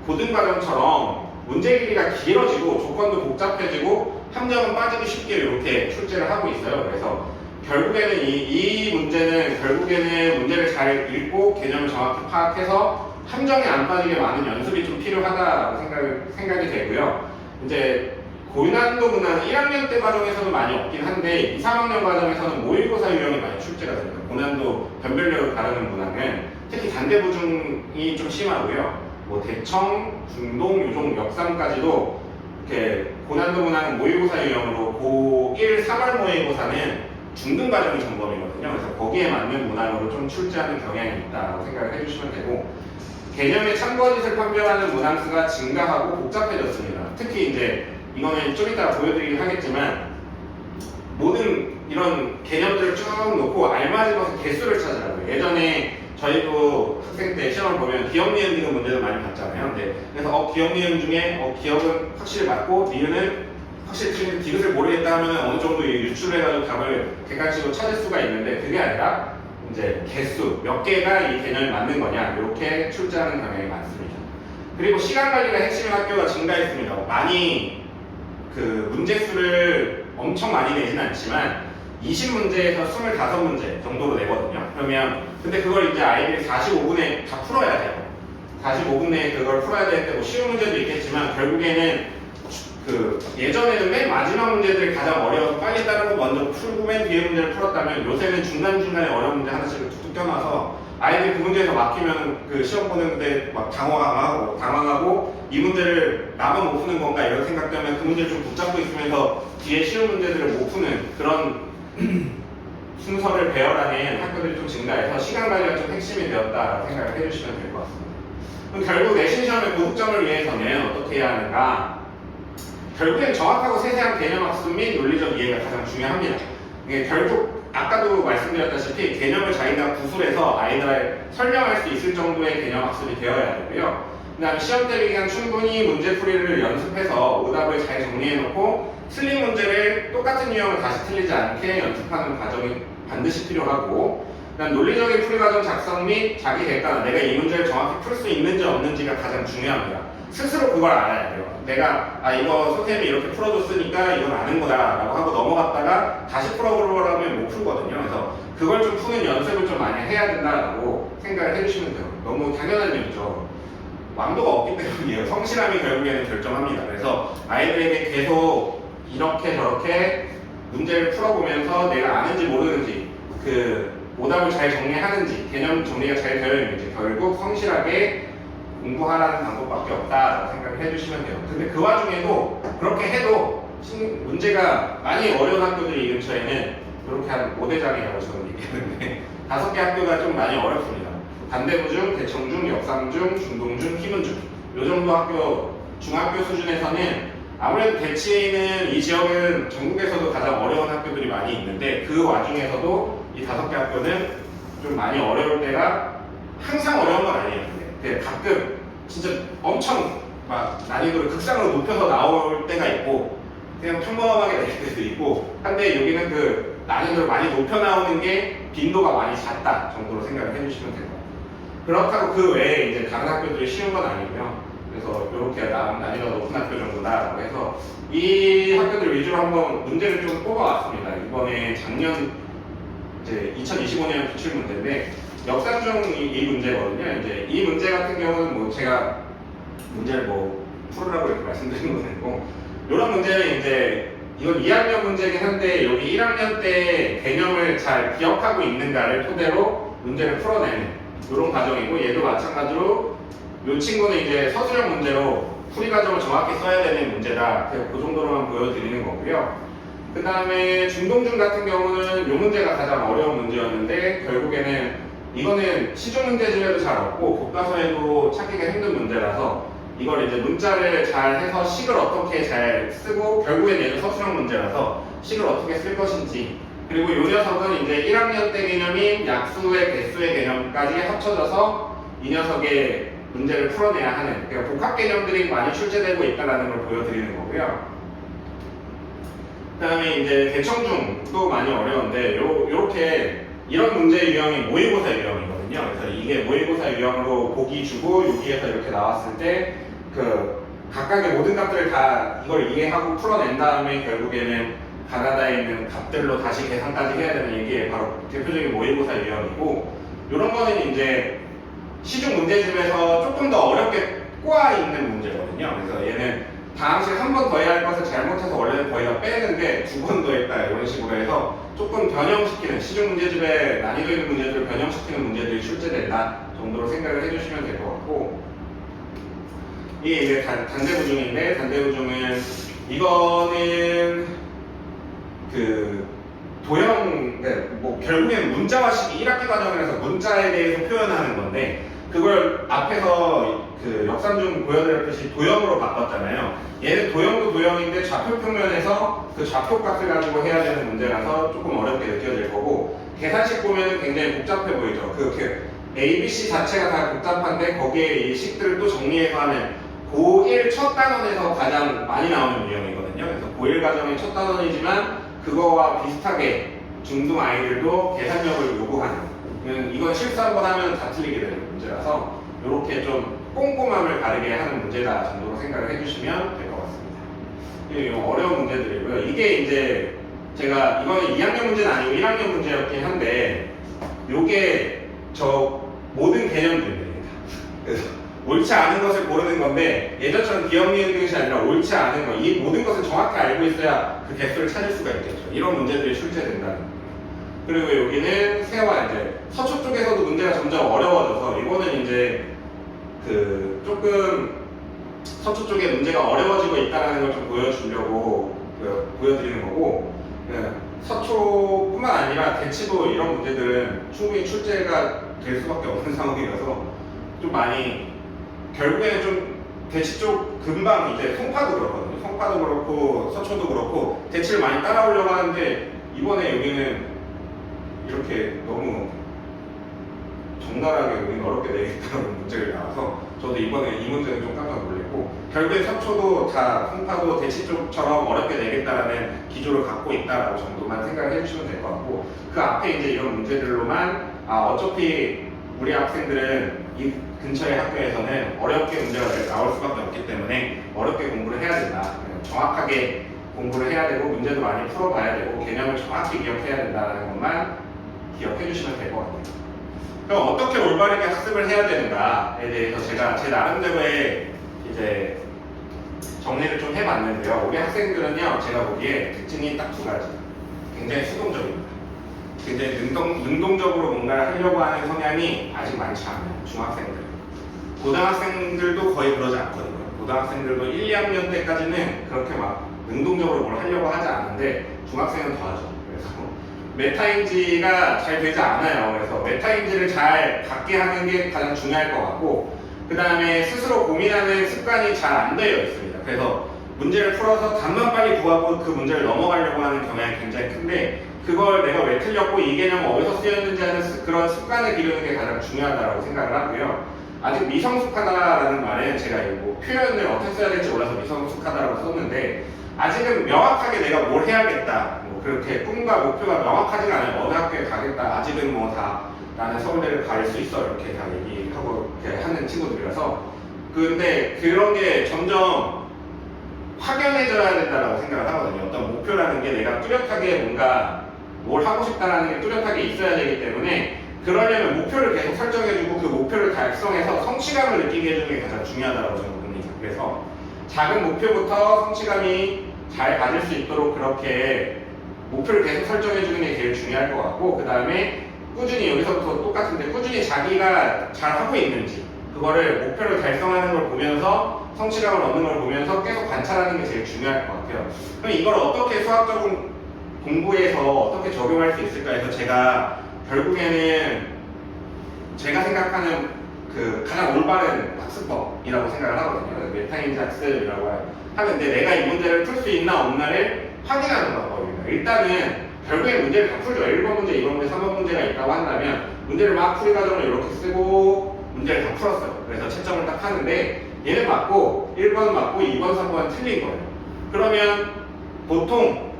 고등과정처럼 문제 길이가 길어지고 조건도 복잡해지고 함정은 빠지기 쉽게 이렇게 출제를 하고 있어요. 그래서 결국에는 이 문제는 결국에는 문제를 잘 읽고 개념을 정확히 파악해서 함정에 안 빠지게 많은 연습이 좀 필요하다라고 생각이 되고요. 이제 고난도 문항은 1학년 때 과정에서는 많이 없긴 한데 2, 3학년 과정에서는 모의고사 유형이 많이 출제가 됩니다. 고난도 변별력을 가르는 문항은 특히 단대부중이 좀 심하고요. 뭐 대청, 중동, 유종, 역삼까지도 이렇게 고난도 문항은 모의고사 유형으로 고1 3월 모의고사는 중등 과정이 점검이거든요. 그래서 거기에 맞는 문항으로 좀 출제하는 경향이 있다고 생각을 해주시면 되고 개념의 참거짓을 판별하는 문항수가 증가하고 복잡해졌습니다. 특히 이제 이거는 좀 이따 보여드리긴 하겠지만 모든 이런 개념들을 쭉 놓고 알맞은 것의 개수를 찾으라고요. 예전에 저희도 학생 때 시험을 보면 기억, 니은, 디귿 문제도 많이 봤잖아요. 그래서 기억, 니은 중에 기억은 확실히 맞고 니은은 확실히 틀린 디귿을 모르겠다 하면 어느 정도 유출해가지고 답을 객관식으로 찾을 수가 있는데 그게 아니라 이제 개수, 몇 개가 이 개념이 맞는 거냐 이렇게 출제하는 경향이 많습니다. 그리고 시간 관리가 핵심인 학교가 증가했습니다. 많이 그 문제 수를 엄청 많이 내지는 않지만 20문제에서 25문제 정도로 내거든요. 그러면 근데 그걸 이제 아이들이 45분에 다 풀어야 돼요. 45분 내에 그걸 풀어야 되는데 뭐 쉬운 문제도 있겠지만 결국에는 그 예전에는 맨 마지막 문제들이 가장 어려워서 빨리 다른 거 먼저 풀고 맨 뒤에 문제를 풀었다면 요새는 중간중간에 어려운 문제 하나씩을 툭툭 껴놔서 아이들이 그 문제에서 막히면 그 시험 보는데 막 당황하고 이 문제를 나만 못 푸는 건가 이런 생각 때문에 그 문제를 좀 붙잡고 있으면서 뒤에 쉬운 문제들을 못 푸는 그런 순서를 배열하는 학교들이 좀 증가해서 시간 관리가 좀 핵심이 되었다라고 생각을 해주시면 될 것 같습니다. 그럼 결국 내신 시험의 고득점을 위해서는 어떻게 해야 하는가? 결국엔 정확하고 세세한 개념 학습 및 논리적 이해가 가장 중요합니다. 이게 결국 아까도 말씀드렸다시피 개념을 자기가 구술해서 아이들에 설명할 수 있을 정도의 개념 학습이 되어야 되고요. 그 다음에 시험 대비 기간 충분히 문제풀이를 연습해서 오답을 잘 정리해놓고 틀린 문제를 똑같은 유형을 다시 틀리지 않게 연습하는 과정이 반드시 필요하고 그 다음 논리적인 풀이 과정 작성 및 자기 객관, 내가 이 문제를 정확히 풀 수 있는지 없는지가 가장 중요합니다. 스스로 그걸 알아야 돼요. 내가 이거 선생님이 이렇게 풀어줬으니까 이건 아는 거다 라고 하고 넘어갔다가 다시 풀어보려면 못 풀거든요. 그래서 그걸 좀 푸는 연습을 좀 많이 해야 된다고 생각을 해주시면 돼요. 너무 당연한 일이죠. 왕도가 없기 때문이에요. 성실함이 결국에는 결정합니다. 그래서 아이들에게 계속 이렇게 저렇게 문제를 풀어보면서 내가 아는지 모르는지 그 오답을 잘 정리하는지 개념 정리가 잘 되어 있는지 결국 성실하게 공부하라는 방법밖에 없다라고 생각을 해주시면 돼요. 근데 그 와중에도 그렇게 해도 문제가 많이 어려운 학교들이 이 근처에는 이렇게 한 5대장이라고 저는 얘기하는데 5개 학교가 좀 많이 어렵습니다. 단대부중, 대청중, 역삼중, 중동중, 희문중 이 정도 학교, 중학교 수준에서는 아무래도 대치는 이 지역은 전국에서도 가장 어려운 학교들이 많이 있는데 그 와중에서도 이 5개 학교는 좀 많이 어려울 때가 항상 어려운 건 아니에요. 근데 가끔 진짜 엄청 막 난이도를 극상으로 높여서 나올 때가 있고 그냥 평범하게 낼 때도 있고 한데 여기는 그 난이도를 많이 높여 나오는 게 빈도가 많이 작다 정도로 생각을 해주시면 될 것 같아요. 그렇다고 그 외에 이제 다른 학교들이 쉬운 건 아니고요. 그래서 이렇게 난이도가 높은 학교 정도다라고 해서 이 학교들 위주로 한번 문제를 좀 뽑아왔습니다. 이번에 작년 이제 2025년 기출 문제인데 역삼중 이 문제거든요. 이제 이 문제 같은 경우는 뭐 제가 문제를 뭐 풀으라고 이렇게 말씀드린 건 아니고 이런 문제는 이제 이건 2학년 문제긴 한데 여기 1학년 때 개념을 잘 기억하고 있는가를 토대로 문제를 풀어내는 이런 과정이고 얘도 마찬가지로 이 친구는 이제 서술형 문제로 풀이 과정을 정확히 써야 되는 문제다. 그 정도로만 보여드리는 거고요. 그 다음에 중동중 같은 경우는 이 문제가 가장 어려운 문제였는데 결국에는 이거는 시중 문제집에도 잘 없고 교과서에도 찾기가 힘든 문제라서 이걸 이제 문자를 잘 해서 식을 어떻게 잘 쓰고 결국엔 얘도 서술형 문제라서 식을 어떻게 쓸 것인지 그리고 이 녀석은 이제 1학년 때 개념인 약수의 개수의 개념까지 합쳐져서 이 녀석의 문제를 풀어내야 하는 그러니까 복합 개념들이 많이 출제되고 있다는 걸 보여드리는 거고요. 그 다음에 이제 대청중도 많이 어려운데 요렇게 이런 문제 유형이 모의고사 유형이거든요. 그래서 이게 모의고사 유형으로 보기 주고 여기에서 이렇게 나왔을 때 그 각각의 모든 값들을 다 이걸 이해하고 풀어낸 다음에 결국에는 가나다에 있는 값들로 다시 계산까지 해야 되는 이게 바로 대표적인 모의고사 유형이고, 이런 거는 이제 시중 문제집에서 조금 더 어렵게 꼬아 있는 문제거든요. 그래서 얘는 다항식 한 번 더 해야 할 것을 잘못해서 원래는 거의 다 빼는데 두 번 더 했다 이런 식으로 해서 조금 변형시키는, 시중 문제집에 난이도 있는 문제들을 변형시키는 문제들이 출제된다 정도로 생각을 해주시면 될 것 같고, 이게 이제 단대부중인데, 단대부중은 이거는 그 도형, 뭐 결국에는 문자화식이 1학기 과정에서 문자에 대해서 표현하는 건데, 그걸 앞에서 그 역삼중 보여드렸듯이 도형으로 바꿨잖아요. 얘는 도형도 도형인데 좌표 평면에서 그 좌표 값을 가지고 해야 되는 문제라서 조금 어렵게 느껴질 거고, 계산식 보면 굉장히 복잡해 보이죠. 그 A, B, C 자체가 다 복잡한데 거기에 이 식들을 또 정리해서 하면 고1 첫 단원에서 가장 많이 나오는 유형이거든요. 그래서 고1 과정의 첫 단원이지만 그거와 비슷하게 중등 아이들도 계산력을 요구하는, 이건 실수 한번 하면 다 틀리게 되는 문제라서 이렇게 좀 꼼꼼함을 가르게 하는 문제다 정도로 생각을 해주시면 될 것 같습니다. 이게 어려운 문제들이고요. 이게 이제 제가 이거는 2학년 문제는 아니고 1학년 문제였긴 한데, 요게 저 모든 개념들입니다. 그래서 옳지 않은 것을 고르는 건데, 예전처럼 기억니은 것이 아니라 옳지 않은 것, 이 모든 것을 정확히 알고 있어야 그 개수를 찾을 수가 있겠죠. 이런 문제들이 출제된다는 거예요. 그리고 여기는 세와 이제 서초 쪽에서도 문제가 점점 어려워져서, 이거는 이제 그 조금 서초 쪽에 문제가 어려워지고 있다는 걸 좀 보여주려고 보여드리는 거고, 서초뿐만 아니라 대치도 이런 문제들은 충분히 출제가 될 수밖에 없는 상황이라서 좀 많이, 결국에는 좀 대치 쪽 금방 이제 송파도 그렇거든요. 송파도 그렇고 서초도 그렇고 대치를 많이 따라오려고 하는데, 이번에 여기는 이렇게 너무 적나라하게 여기는 어렵게 내겠다는 문제가 나와서 저도 이번에 이 문제는 좀 깜짝 놀랐고, 결국에 서초도 다 송파도 대치 쪽처럼 어렵게 내겠다라는 기조를 갖고 있다라고 정도만 생각을 해주시면 될 것 같고, 그 앞에 이제 이런 문제들로만 어차피 우리 학생들은 이 근처의 학교에서는 어렵게 문제가 나올 수밖에 없기 때문에 어렵게 공부를 해야 된다. 정확하게 공부를 해야 되고 문제도 많이 풀어봐야 되고 개념을 정확히 기억해야 된다는 것만 기억해 주시면 될 것 같아요. 그럼 어떻게 올바르게 학습을 해야 되는가에 대해서 제가 제 나름대로의 이제 정리를 좀 해봤는데요. 우리 학생들은요, 제가 보기에 특징이 딱 두 가지. 굉장히 수동적입니다. 굉장히 능동적으로 뭔가를 하려고 하는 성향이 아직 많지 않아요. 중학생들. 고등학생들도 거의 그러지 않거든요. 고등학생들도 1, 2학년 때까지는 그렇게 막 능동적으로 뭘 하려고 하지 않는데, 중학생은 더 하죠. 그래서 메타인지가 잘 되지 않아요. 그래서 메타인지를 잘 갖게 하는 게 가장 중요할 것 같고, 그 다음에 스스로 고민하는 습관이 잘 안 되어 있습니다. 그래서 문제를 풀어서 답만 빨리 구하고 그 문제를 넘어가려고 하는 경향이 굉장히 큰데, 그걸 내가 왜 틀렸고 이 개념은 어디서 쓰였는지 하는 그런 습관을 기르는 게 가장 중요하다고 생각을 하고요. 아직 미성숙하다라는 말에 제가 뭐 표현을 어떻게 써야 될지 몰라서 미성숙하다라고 썼는데, 아직은 명확하게 내가 뭘 해야겠다, 뭐 그렇게 꿈과 목표가 명확하지가 않아요. 어느 학교에 가겠다, 아직은 뭐 다 나는 서울대를 갈 수 있어 이렇게 다 얘기하고 이렇게 하는 친구들이라서, 근데 그런 게 점점 확연해져야 된다고 생각을 하거든요. 어떤 목표라는 게 내가 뚜렷하게 뭔가 뭘 하고 싶다라는 게 뚜렷하게 있어야 되기 때문에, 그러려면 목표를 계속 설정해주고 그 목표를 달성해서 성취감을 느끼게 해주는 게 가장 중요하다고 저는 봅니다. 그래서 작은 목표부터 성취감이 잘 가질 수 있도록 그렇게 목표를 계속 설정해주는 게 제일 중요할 것 같고, 그 다음에 꾸준히, 여기서부터 똑같은데 꾸준히 자기가 잘 하고 있는지, 그거를 목표를 달성하는 걸 보면서 성취감을 얻는 걸 보면서 계속 관찰하는 게 제일 중요할 것 같아요. 그럼 이걸 어떻게 수학적인 공부에서 어떻게 적용할 수 있을까 해서 제가 결국에는 제가 생각하는 그 가장 올바른 학습법이라고 생각을 하거든요. 메타인지 학습이라고 하는데, 내가 이 문제를 풀 수 있나 없나를 확인하는 방법입니다. 일단은 결국에 문제를 다 풀죠. 1번 문제, 2번 문제, 3번 문제가 있다고 한다면 문제를 막 풀이 과정을 이렇게 쓰고 문제를 다 풀었어요. 그래서 채점을 딱 하는데, 얘는 맞고 1번 맞고 2번, 3번 틀린 거예요. 그러면 보통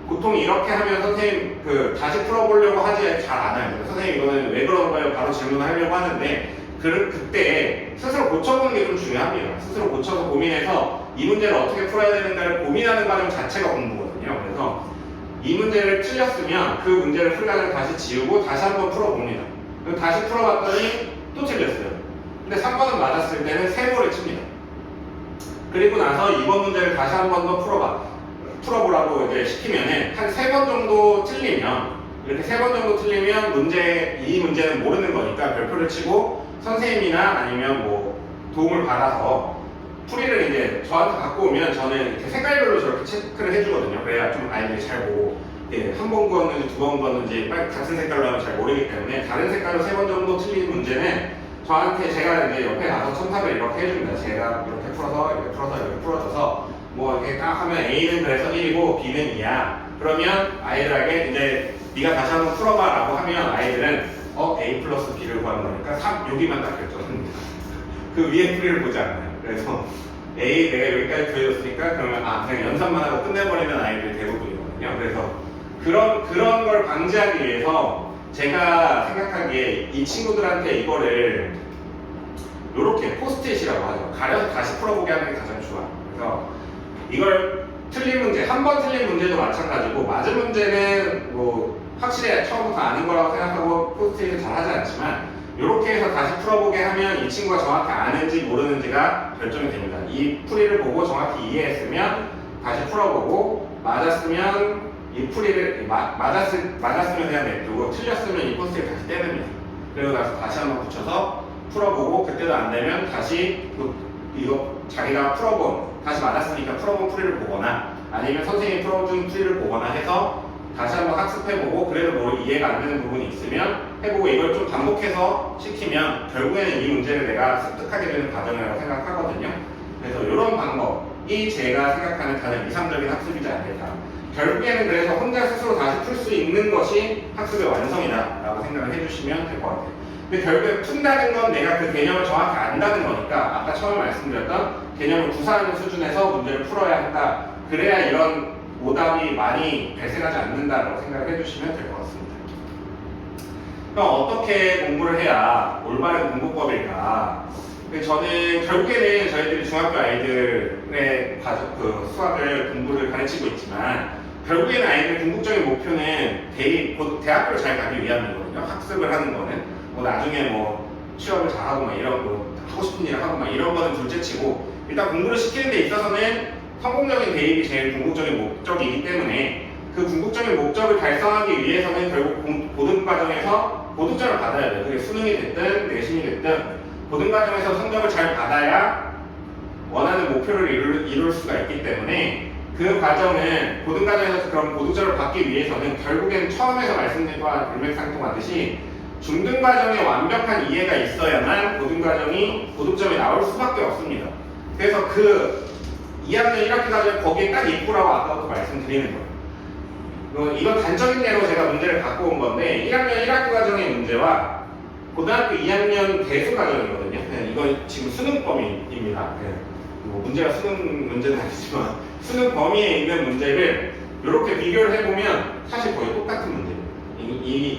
보통 이렇게 하면 선생님 다시 풀어보려고 하지 잘 안 해요. 선생님 이거는 왜 그런 거예요? 바로 질문하려고 하는데 그때 스스로 고쳐보는 게 좀 중요합니다. 스스로 고쳐서 고민해서 이 문제를 어떻게 풀어야 되는가를 고민하는 과정 자체가 공부거든요. 그래서 이 문제를 틀렸으면 그 문제를 풀 과정을 다시 지우고 다시 한번 풀어봅니다. 그럼 다시 풀어봤더니 또 틀렸어요. 근데 3번은 맞았을 때는 3번을 칩니다. 그리고 나서 이번 문제를 다시 한 번 더 풀어보라고 이제 시키면은 한 3번 정도 틀리면 이렇게 3번 정도 틀리면 이 문제는 모르는 거니까 별표를 치고 선생님이나 아니면 뭐 도움을 받아서 풀이를 이제 저한테 갖고 오면 저는 이렇게 색깔별로 저렇게 체크를 해주거든요. 그래야 좀 아이들이 잘 보고 한 번 구웠는지 두 번 구웠는지 같은 색깔로 하면 잘 모르기 때문에 다른 색깔로 3번 정도 틀린 문제는 저한테 제가 이제 옆에 가서 첨삭을 이렇게 해줍니다. 제가 이렇게 풀어서 이렇게 풀어서 이렇게 풀어줘서 뭐 이렇게 딱 하면 A는 그래서 1이고 B는 2야. 그러면 아이들에게 이제 네가 다시 한번 풀어봐 라고 하면 아이들은 A 플러스 B를 구하는 거니까 3, 여기만 딱 결정합니다. 그 위에 풀이를 보지 않아요. 그래서 A 내가 여기까지 구해줬으니까 그러면 그냥 연산만 하고 끝내버리면 아이들이 대부분이거든요. 그래서 그런 걸 방지하기 위해서 제가 생각하기에 이 친구들한테 이거를 요렇게 포스트잇이라고 하죠. 가려서 다시 풀어보게 하는 게 가장 좋아요. 그래서 이걸 틀린 문제, 한 번 틀린 문제도 마찬가지고 맞은 문제는 뭐 확실히 처음부터 아는 거라고 생각하고 포스트잇을 잘 하지 않지만 이렇게 해서 다시 풀어보게 하면 이 친구가 정확히 아는지 모르는지가 결정이 됩니다. 이 풀이를 보고 정확히 이해했으면 다시 풀어보고 맞았으면 이 풀이를 맞았으면 그냥 냅두고 틀렸으면 이 포스트잇을 다시 떼냅니다. 그리고 나서 다시 한번 붙여서 풀어보고 그때도 안 되면 다시 이거 자기가 다시 맞았으니까 풀어본 풀이를 보거나 아니면 선생님이 풀어준 풀이를 보거나 해서 다시 한번 학습해보고 그래도 뭐 이해가 안 되는 부분이 있으면 해보고 이걸 좀 반복해서 시키면 결국에는 이 문제를 내가 습득하게 되는 과정이라고 생각하거든요. 그래서 이런 방법이 제가 생각하는 가장 이상적인 학습이지 않을까. 결국에는 그래서 혼자 스스로 다시 풀 수 있는 것이 학습의 완성이다 라고 생각을 해주시면 될 것 같아요. 근데 결국에 푼다는 건 내가 그 개념을 정확히 안다는 거니까 아까 처음에 말씀드렸던 개념을 구사하는 수준에서 문제를 풀어야 한다. 그래야 이런 오답이 많이 발생하지 않는다고 생각을 해주시면 될 것 같습니다. 그럼 어떻게 공부를 해야 올바른 공부법일까? 저는 결국에는 저희들이 중학교 아이들의 수학을 공부를 가르치고 있지만 결국에는 아이들의 궁극적인 목표는 대학교를 잘 가기 위함이거든요. 학습을 하는 거는 뭐 나중에 뭐 취업을 잘하고 막 이런 거 하고 싶은 일을 하고 막 이런 거는 둘째치고 일단 공부를 시키는 데 있어서는 성공적인 대입이 제일 궁극적인 목적이기 때문에 그 궁극적인 목적을 달성하기 위해서는 결국 고등 과정에서 고득점을 받아야 돼요. 그게 수능이 됐든 내신이 됐든 고등 과정에서 성적을 잘 받아야 원하는 목표를 이룰 수가 있기 때문에 그 과정은 고등 과정에서 그런 고득점을 받기 위해서는 결국엔 처음에서 말씀드린 바와 일맥상통하듯이 중등 과정에 완벽한 이해가 있어야만 고등 과정이 고득점이 나올 수밖에 없습니다. 그래서 그 2학년 1학기 과정에 거기에 딱 입구라고 아까부터 말씀드리는 거예요. 이건 단적인 예로 제가 문제를 갖고 온 건데 1학년 1학기 과정의 문제와 고등학교 2학년 대수 과정이거든요. 이건 지금 수능 범위입니다. 뭐 문제가 수능 문제는 아니지만 수능 범위에 있는 문제를 이렇게 비교를 해보면 사실 거의 똑같은 문제예요.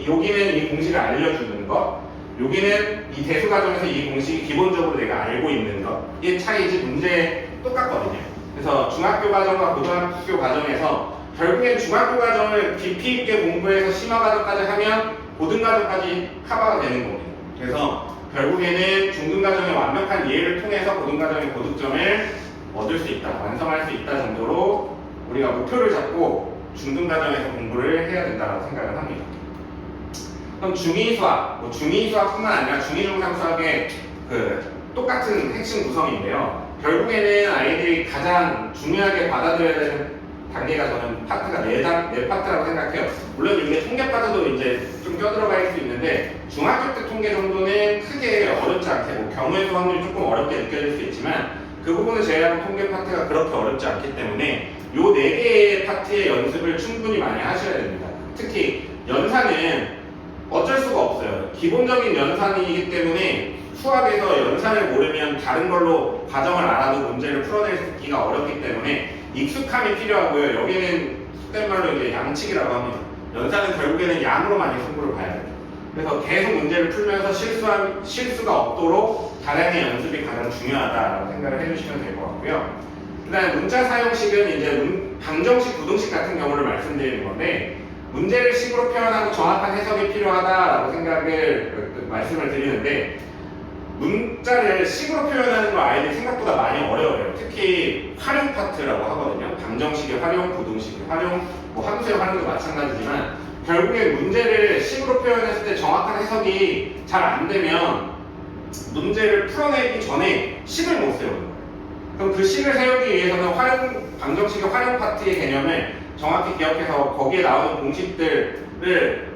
여기는 이 공식을 알려주는 것, 여기는 이 대수 과정에서 이 공식이 기본적으로 내가 알고 있는 것, 이 차이지 문제 똑같거든요. 그래서 중학교 과정과 고등학교 과정에서 결국엔 중학교 과정을 깊이 있게 공부해서 심화 과정까지 하면 고등 과정까지 커버가 되는 겁니다. 그래서 결국에는 중등 과정의 완벽한 이해를 통해서 고등 과정의 고득점을 얻을 수 있다, 완성할 수 있다 정도로 우리가 목표를 잡고 중등 과정에서 공부를 해야 된다고 생각을 합니다. 그럼 중2 수학, 중2 수학뿐만 아니라 중2 중상 수학의 똑같은 핵심 구성인데요. 결국에는 아이들이 가장 중요하게 받아들여야 되는 단계가 저는 파트가 네 파트라고 생각해요. 물론 이게 통계 파트도 이제 좀 껴들어가 있을 수 있는데 중학교 때 통계 정도는 크게 어렵지 않게 경우의 수 확률이 조금 어렵게 느껴질 수 있지만 그 부분을 제외하고 통계 파트가 그렇게 어렵지 않기 때문에 이 4개의 파트의 연습을 충분히 많이 하셔야 됩니다. 특히 연산은 어쩔 수가 없어요. 기본적인 연산이기 때문에 수학에서 연산을 모르면 다른 걸로 과정을 알아도 문제를 풀어내기가 어렵기 때문에 익숙함이 필요하고요. 여기는 속된 말로 이제 양측이라고 합니다. 연산은 결국에는 양으로 많이 승부를 봐야 돼요. 그래서 계속 문제를 풀면서 실수가 없도록 다량의 연습이 가장 중요하다라고 생각을 해주시면 될 것 같고요. 그 다음에 문자 사용식은 이제 방정식, 부등식 같은 경우를 말씀드리는 건데, 문제를 식으로 표현하고 정확한 해석이 필요하다라고 말씀을 드리는데, 문자를 식으로 표현하는 거 아이들이 생각보다 많이 어려워요. 특히 활용 파트라고 하거든요. 방정식의 활용, 부등식의 활용, 뭐 함수의 활용도 마찬가지지만 결국에 문제를 식으로 표현했을 때 정확한 해석이 잘 안 되면 문제를 풀어내기 전에 식을 못 세우는 거예요. 그럼 그 식을 세우기 위해서는 방정식의 활용 파트의 개념을 정확히 기억해서 거기에 나오는 공식들을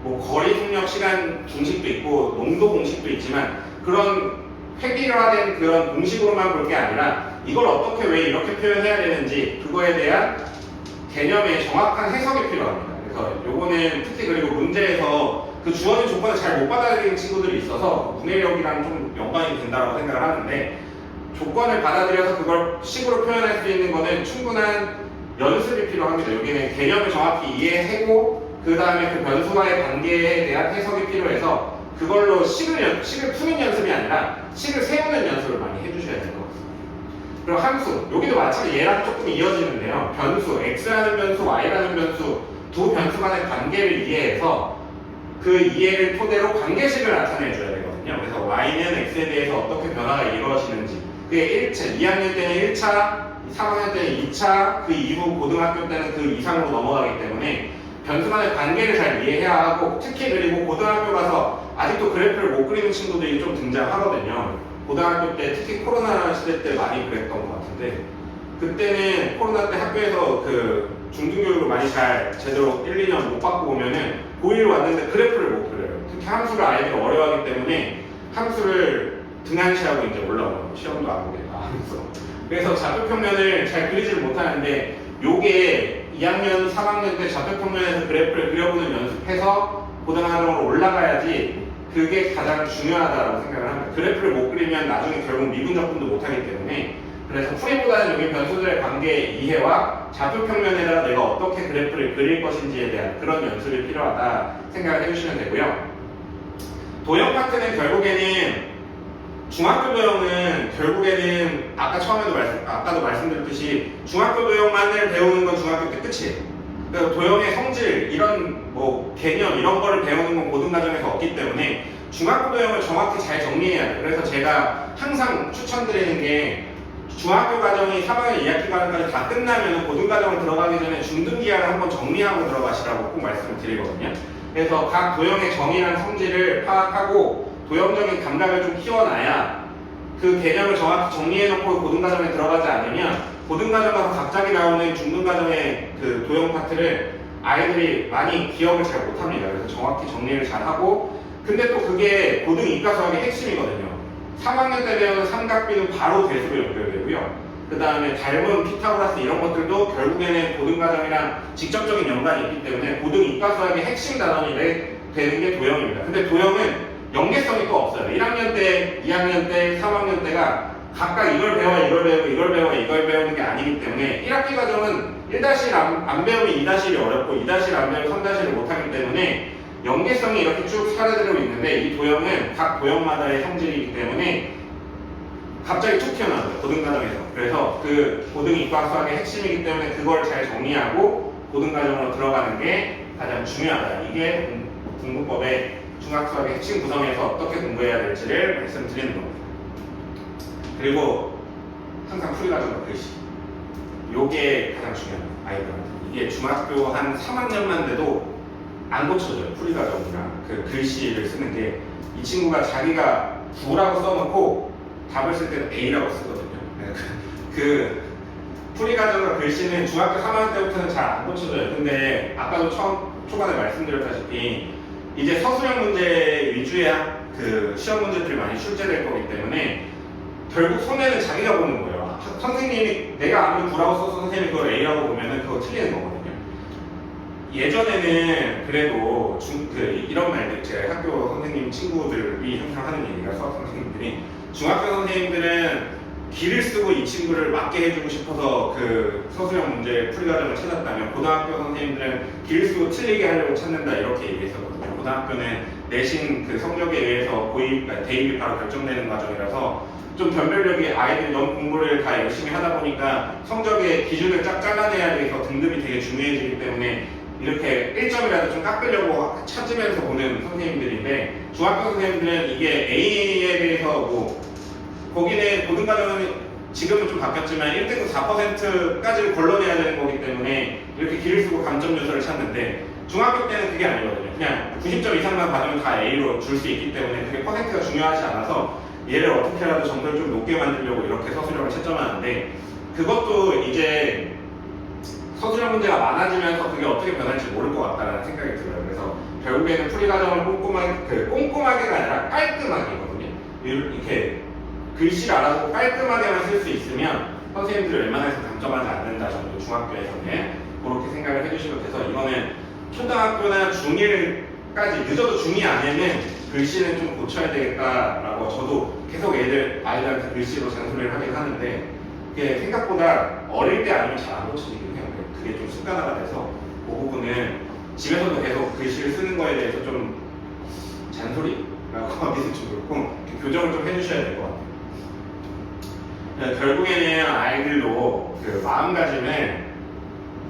뭐 거리, 속력, 시간 공식도 있고 농도 공식도 있지만 그런 획일화된 그런 공식으로만 볼 게 아니라 이걸 어떻게 왜 이렇게 표현해야 되는지 그거에 대한 개념의 정확한 해석이 필요합니다. 그래서 요거는 특히 그리고 문제에서 그 주어진 조건을 잘 못 받아들이는 친구들이 있어서 문해력이랑 좀 연관이 된다고 생각을 하는데, 조건을 받아들여서 그걸 식으로 표현할 수 있는 거는 충분한 연습이 필요합니다. 여기는 개념을 정확히 이해하고 그 다음에 그 변수와의 관계에 대한 해석이 필요해서 그걸로 식을 푸는 연습이 아니라 식을 세우는 연습을 많이 해주셔야 될 것 같습니다. 그리고 함수, 여기도 마찬가지 얘랑 조금 이어지는데요. 변수, x라는 변수, y라는 변수 두 변수 간의 관계를 이해해서 그 이해를 토대로 관계식을 나타내줘야 되거든요. 그래서 y는 x에 대해서 어떻게 변화가 이루어지는지, 그게 1차, 2학년 때는 1차, 3학년 때는 2차, 그 이후 고등학교 때는 그 이상으로 넘어가기 때문에 변수 간의 관계를 잘 이해해야 하고, 특히 그리고 고등학교 가서 아직도 그래프를 못 그리는 친구들이 좀 등장하거든요. 고등학교 때 특히 코로나 시대 때 많이 그랬던 것 같은데, 그때는 코로나 때 학교에서 그 중등교육을 많이 잘 제대로 1, 2년 못 받고 오면은 고1 왔는데 그래프를 못 그려요. 특히 함수를 아이들이 어려워하기 때문에 함수를 등한시하고 이제 올라오고 시험도 안 보게 하면서, 그래서 좌표평면을 잘 그리지를 못하는데 요게 2학년, 3학년 때 좌표평면에서 그래프를 그려보는 연습해서 고등학교로 올라가야지 그게 가장 중요하다고 생각을 합니다. 그래프를 못 그리면 나중에 결국 미분 적분도 못하기 때문에, 그래서 풀이보다는 여기 변수들의 관계 이해와 좌표평면에다가 내가 어떻게 그래프를 그릴 것인지에 대한 그런 연습이 필요하다 생각을 해주시면 되고요. 도형 파트는 결국에는 중학교 도형은 결국에는 아까도 말씀드렸듯이 중학교 도형만을 배우는 건 중학교 때 끝이에요. 그래서 도형의 성질, 이런 뭐 개념 이런 거를 배우는 건 고등과정에서 없기 때문에 중학교 도형을 정확히 잘 정리해야 돼요. 그래서 제가 항상 추천드리는 게 중학교 과정이 3학년 2학기 과정까지 다 끝나면 고등과정을 들어가기 전에 중등기하를 한번 정리하고 들어가시라고 꼭 말씀을 드리거든요. 그래서 각 도형의 정의랑 성질을 파악하고 도형적인 감각을 좀 키워놔야 그 개념을 정확히 정리해놓고 고등과정에 들어가지 않으면 고등과정 가서 갑자기 나오는 중등과정의 그 도형 파트를 아이들이 많이 기억을 잘 못합니다. 그래서 정확히 정리를 잘하고, 근데 또 그게 고등 이과 수학의 핵심이거든요. 3학년 때 배우는 삼각비는 바로 대수로 연결되고요. 그 다음에 닮은 피타고라스 이런 것들도 결국에는 고등과정이랑 직접적인 연관이 있기 때문에 고등 이과 수학의 핵심 단원이 되는 게 도형입니다. 근데 도형은 연계성이 또 없어요. 1학년 때, 2학년 때, 3학년 때가 각각 이걸 배워, 이걸 배우고, 이걸 배워, 이걸 배우는 게 아니기 때문에 1학기 과정은 1-1 안 배우면 2-1이 어렵고 2-1 안 배우면 3-1을 못하기 때문에 연계성이 이렇게 쭉 사라지고 있는데, 이 도형은 각 도형마다의 성질이기 때문에 갑자기 툭 튀어나와요. 고등과정에서. 그래서 그 고등 이과 수학의 핵심이기 때문에 그걸 잘 정리하고 고등과정으로 들어가는 게 가장 중요하다. 이게 공부법의 중학수학의 핵심 구성에서 어떻게 공부해야 될지를 말씀드리는 겁니다. 그리고 항상 풀이과정과 글씨, 요게 가장 중요합니다. 아이들한테. 이게 중학교 한 3학년만 돼도 안 고쳐져요. 풀이과정이랑 그 글씨를 쓰는 게, 이 친구가 자기가 9라고 써놓고 답을 쓸 때는 A라고 쓰거든요. 그 풀이과정과 글씨는 중학교 3학년 때부터는 잘 안 고쳐져요. 근데 아까도 초반에 말씀드렸다시피 이제 서술형 문제 위주의 그 시험 문제들이 많이 출제될 거기 때문에 결국 손해는 자기가 보는 거예요. 선생님이 내가 아무리 9라고 써서 선생님이 그걸 A라고 보면은 그거 틀리는 거거든요. 예전에는 그래도 이런 말들, 제 학교 선생님 친구들이 항상 하는 얘기가, 수학 선생님들이 중학교 선생님들은 기를 쓰고 이 친구를 맞게 해주고 싶어서 그 서술형 문제 풀이 과정을 찾았다면 고등학교 선생님들은 기를 쓰고 틀리게 하려고 찾는다 이렇게 얘기했었거든요. 고등학교는 내신 그 성적에 의해서 대입이 바로 결정되는 과정이라서 좀 변별력이 아이들이 너무 공부를 다 열심히 하다 보니까 성적의 기준을 쫙 잘라내야 돼서 등급이 되게 중요해지기 때문에 이렇게 1점이라도 좀 깎으려고 찾으면서 보는 선생님들인데 중학교 선생님들은 이게 A에 대해서 뭐 거기는 고등과정은 지금은 좀 바뀌었지만 1등급 4%까지를 걸러내야 되는 거기 때문에 이렇게 기를 쓰고 감점 요소를 찾는데 중학교 때는 그게 아니거든요. 그냥 90점 이상만 받으면 다 A로 줄 수 있기 때문에 그게 퍼센트가 중요하지 않아서 얘를 어떻게라도 점수를 좀 높게 만들려고 이렇게 서술형을 채점하는데 그것도 이제 서술형 문제가 많아지면서 그게 어떻게 변할지 모를 것 같다는 생각이 들어요. 그래서 결국에는 풀이 과정을 꼼꼼하게가 아니라 깔끔하게거든요. 이렇게 글씨를 알아보고 깔끔하게만 쓸 수 있으면 선생님들이 웬만해서 감점하지 않는다 정도 중학교에서는 그렇게 생각을 해주시면 돼서 이거는 초등학교나 중1까지 늦어도 중2 안에는 글씨는 좀 고쳐야 되겠다라고 저도 계속 아이들한테 글씨로 잔소리를 하긴 하는데 그게 생각보다 어릴 때 아니면 잘 안 고쳐지긴 해요. 그게 좀 습관화가 돼서 그 부분은 집에서도 계속 글씨를 쓰는 거에 대해서 좀 잔소리라고 하기는 좀 그렇고 교정을 좀 해주셔야 될 것 같아요. 결국에는 아이들도 그 마음가짐은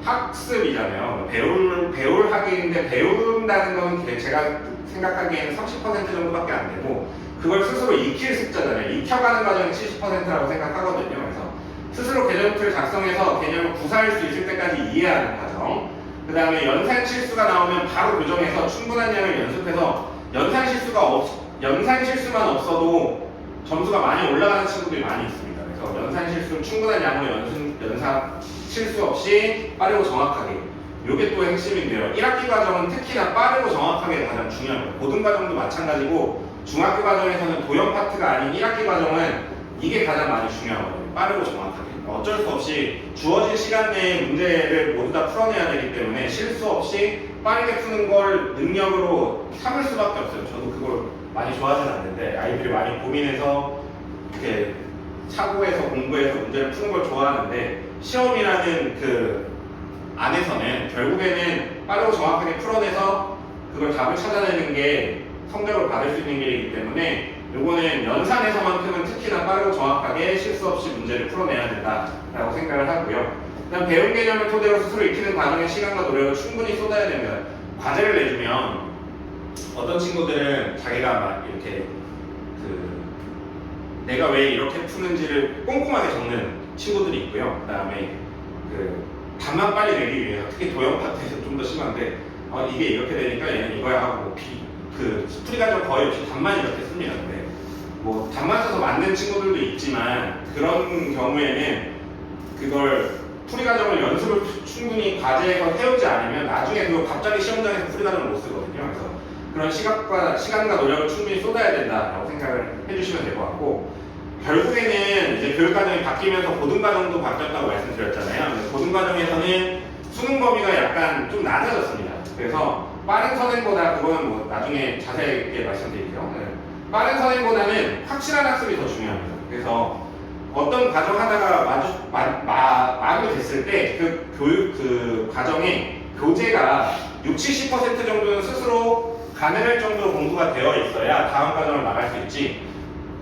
학습이잖아요. 배울 학위인데 배운다는 건 제가 생각하기에는 30% 정도밖에 안 되고 그걸 스스로 익힐 습자잖아요. 익혀가는 과정이 70%라고 생각하거든요. 그래서 스스로 개념틀을 작성해서 개념을 구사할 수 있을 때까지 이해하는 과정. 그 다음에 연산 실수가 나오면 바로 교정해서 충분한 양을 연습해서 연산 실수만 없어도 점수가 많이 올라가는 친구들이 많이 있습니다. 그래서 연산 실수 충분한 양으로 연산 실수 없이 빠르고 정확하게. 이게 또 핵심인데요. 1학기 과정은 특히나 빠르고 정확하게 가장 중요합니다. 고등 과정도 마찬가지고 중학교 과정에서는 도형 파트가 아닌 1학기 과정은 이게 가장 많이 중요하거든요. 빠르고 정확하게. 어쩔 수 없이 주어진 시간 내에 문제를 모두 다 풀어내야 되기 때문에 실수 없이 빠르게 푸는 걸 능력으로 삼을 수밖에 없어요. 저도 그걸 많이 좋아하진 않는데 아이들이 많이 고민해서 이렇게 사고해서 공부해서 문제를 푸는 걸 좋아하는데 시험이라는 그 안에서는 결국에는 빠르고 정확하게 풀어내서 그걸 답을 찾아내는 게 성적을 받을 수 있는 길이기 때문에 요거는 연산에서만큼은 특히나 빠르고 정확하게 실수 없이 문제를 풀어내야 된다라고 생각을 하고요. 그다음 배운 개념을 토대로 스스로 익히는 과정에 시간과 노력을 충분히 쏟아야 됩니다. 과제를 내주면 어떤 친구들은 자기가 막 이렇게 내가 왜 이렇게 푸는지를 꼼꼼하게 적는 친구들이 있고요. 그다음에 답만 빨리 내기 위해서 특히 도형 파트에서 좀 더 심한데 이게 이렇게 되니까 얘는 이거야 하고 풀이 과정 거의 없이 답만 이렇게 씁니다. 근데 뭐 답만 써서 맞는 친구들도 있지만 그런 경우에는 그걸 풀이 과정을 연습을 충분히 과제에서 해오지 않으면 나중에 그거 갑자기 시험장에서 풀이 과정을 못 쓰거든요. 그래서 그런 시간과 노력을 충분히 쏟아야 된다라고 생각을 해주시면 될 것 같고 결국에는 이제 교육과정이 바뀌면서 고등과정도 바뀌었다고 말씀드렸잖아요. 고등과정에서는 수능 범위가 약간 좀 낮아졌습니다. 그래서 빠른 선행보다 그거는 뭐 나중에 자세하게 말씀드릴게요. 빠른 선행보다는 확실한 학습이 더 중요합니다. 그래서 어떤 과정 하다가 마무리됐을 때 그 과정에 교재가 60, 70% 정도는 스스로 가능할 정도로 공부가 되어 있어야 다음 과정을 나갈 수 있지.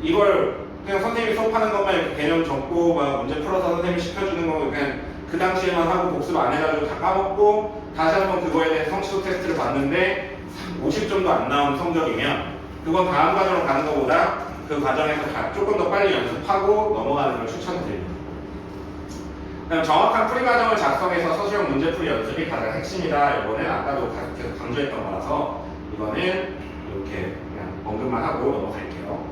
이걸 그냥 선생님이 수업하는 것만 이렇게 개념 적고 막 문제 풀어서 선생님이 시켜주는 거 그냥 그 당시에만 하고 복습 안 해가지고 다 까먹고 다시 한번 그거에 대해 성취도 테스트를 봤는데 50점도 안 나온 성적이면 그건 다음 과정으로 가는 것보다 그 과정에서 조금 더 빨리 연습하고 넘어가는 걸 추천드립니다. 그다음 정확한 풀이 과정을 작성해서 서술형 문제풀이 연습이 가장 핵심이다. 이거는 아까도 계속 강조했던 거라서 이거는 이렇게 그냥 언급만 하고 넘어갈게요.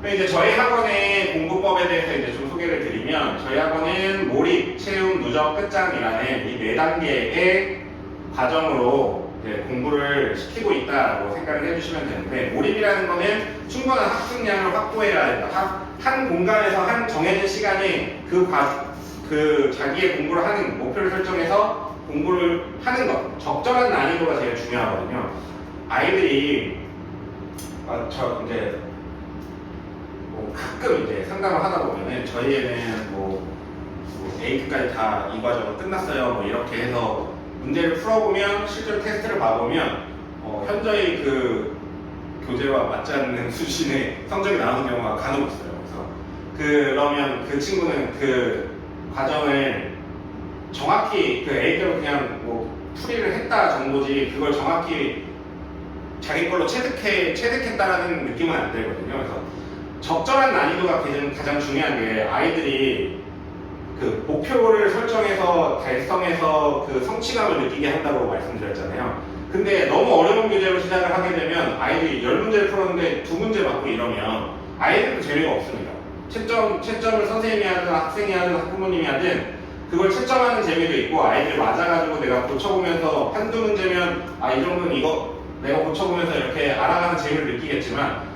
이제 저희 학원의 공부법에 대해서 이제 좀 소개를 드리면 저희 학원은 몰입, 체움, 누적, 끝장이라는 이 4단계의 과정으로 공부를 시키고 있다고 생각을 해주시면 되는데 몰입이라는 거는 충분한 학습량을 확보해야 된다. 한 공간에서 한 정해진 시간에 그 자기의 공부를 하는 목표를 설정해서 공부를 하는 것, 적절한 난이도가 제일 중요하거든요. 아이들이 이제 뭐 가끔 이제 상담을 하다 보면은 저희에는 뭐 A까지 다 이 과정은 끝났어요. 뭐 이렇게 해서 문제를 풀어보면 실제로 테스트를 봐보면 현저히 그 교재와 맞지 않는 수준의 성적이 나오는 경우가 간혹 있어요. 그래서 그러면 그 친구는 그 과정을 정확히 그 A대로 그냥 뭐 풀이를 했다 정도지 그걸 정확히 자기 걸로 체득했다라는 느낌은 안 들거든요. 그래서 적절한 난이도가 가장 중요한 게 아이들이 그 목표를 설정해서 달성해서 그 성취감을 느끼게 한다고 말씀드렸잖아요. 근데 너무 어려운 교재로 시작을 하게 되면 아이들이 10문제를 풀었는데 2문제 맞고 이러면 아이들도 재미가 없습니다. 채점을 선생님이 하든 학생이 하든 학부모님이 하든 그걸 채점하는 재미도 있고 아이들 맞아가지고 내가 고쳐보면서 한두 문제면 이 정도는 이거 내가 고쳐보면서 이렇게 알아가는 재미를 느끼겠지만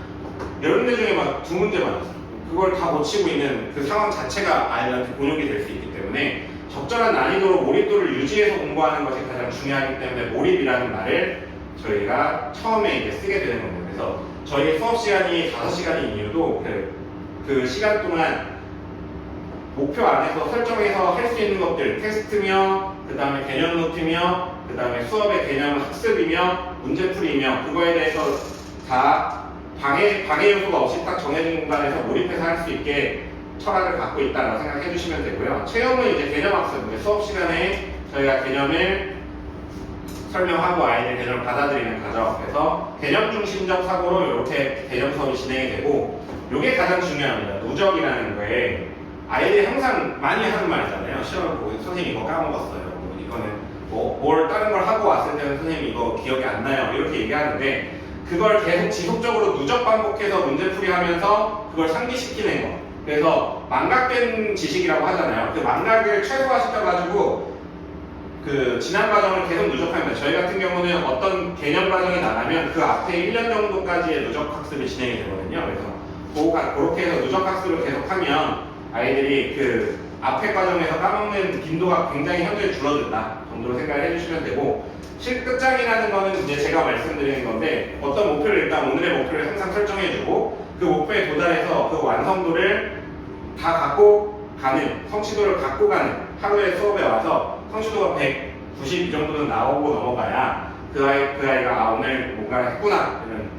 10문제 중에 막 2문제 맞았어요. 그걸 다 고치고 있는 그 상황 자체가 아이들한테 곤욕이 될 수 있기 때문에 적절한 난이도로 몰입도를 유지해서 공부하는 것이 가장 중요하기 때문에 몰입이라는 말을 저희가 처음에 이제 쓰게 되는 겁니다. 그래서 저희 수업 시간이 5시간인 이유도 그 시간 동안 목표 안에서 설정해서 할 수 있는 것들, 테스트며, 그 다음에 개념 노트며, 그 다음에 수업의 개념 학습이며, 문제풀이며, 그거에 대해서 다 방해 요소가 없이 딱 정해진 공간에서 몰입해서 할 수 있게 철학을 갖고 있다고 생각해 주시면 되고요. 체험은 이제 개념 학습인데 수업 시간에 저희가 개념을 설명하고 아이들 개념을 받아들이는 과정. 그래서 개념 중심적 사고로 이렇게 개념 수업이 진행이 되고 이게 가장 중요합니다. 누적이라는 거에 아이들이 항상 많이 하는 말이잖아요. 시험을 보고 선생님 이거 까먹었어요. 이거는 뭘 다른 걸 하고 왔을 때는 선생님 이거 기억이 안 나요. 이렇게 얘기하는데 그걸 계속 지속적으로 누적 반복해서 문제풀이 하면서 그걸 상기시키는 거. 그래서 망각된 지식이라고 하잖아요. 그 망각을 최소화시켜가지고 그 지난 과정을 계속 누적합니다. 저희 같은 경우는 어떤 개념 과정이 나가면 그 앞에 1년 정도까지의 누적 학습이 진행이 되거든요. 그래서 그렇게 해서 누적 학습을 계속하면 아이들이 그 앞에 과정에서 까먹는 빈도가 굉장히 현저히 줄어든다 정도로 생각을 해주시면 되고 실끝장이라는 거는 이제 제가 말씀드리는 건데 어떤 목표를 일단 오늘의 목표를 항상 설정해주고 그 목표에 도달해서 그 완성도를 다 갖고 가는 성취도를 갖고 가는 하루의 수업에 와서 성취도가 190 이 정도는 나오고 넘어가야 그 아이가 오늘 뭔가 했구나 이런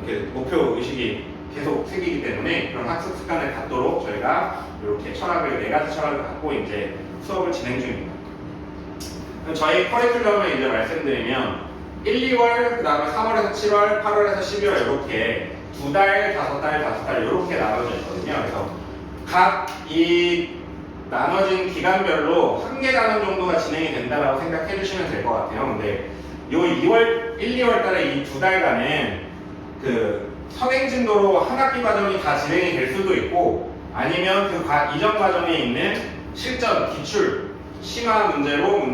이렇게 목표 의식이 계속 생기기 때문에 그런 학습 습관을 갖도록 저희가 이렇게 철학을 4가지 철학을 갖고 이제 수업을 진행 중입니다. 저희 커리큘럼을 이제 말씀드리면 1, 2월, 그 다음에 3월에서 7월, 8월에서 12월 이렇게 2달, 5달, 5달 이렇게 나눠져 있거든요. 그래서 각 이 나눠진 기간별로 1개 단원 정도가 진행이 된다라고 생각해 주시면 될 것 같아요. 근데 요 1, 2월 달에 이 2달간은 그 선행진도로 한 학기 과정이 다 진행이 될 수도 있고 아니면 그 이전 과정에 있는 실전, 기출, 심화 문제로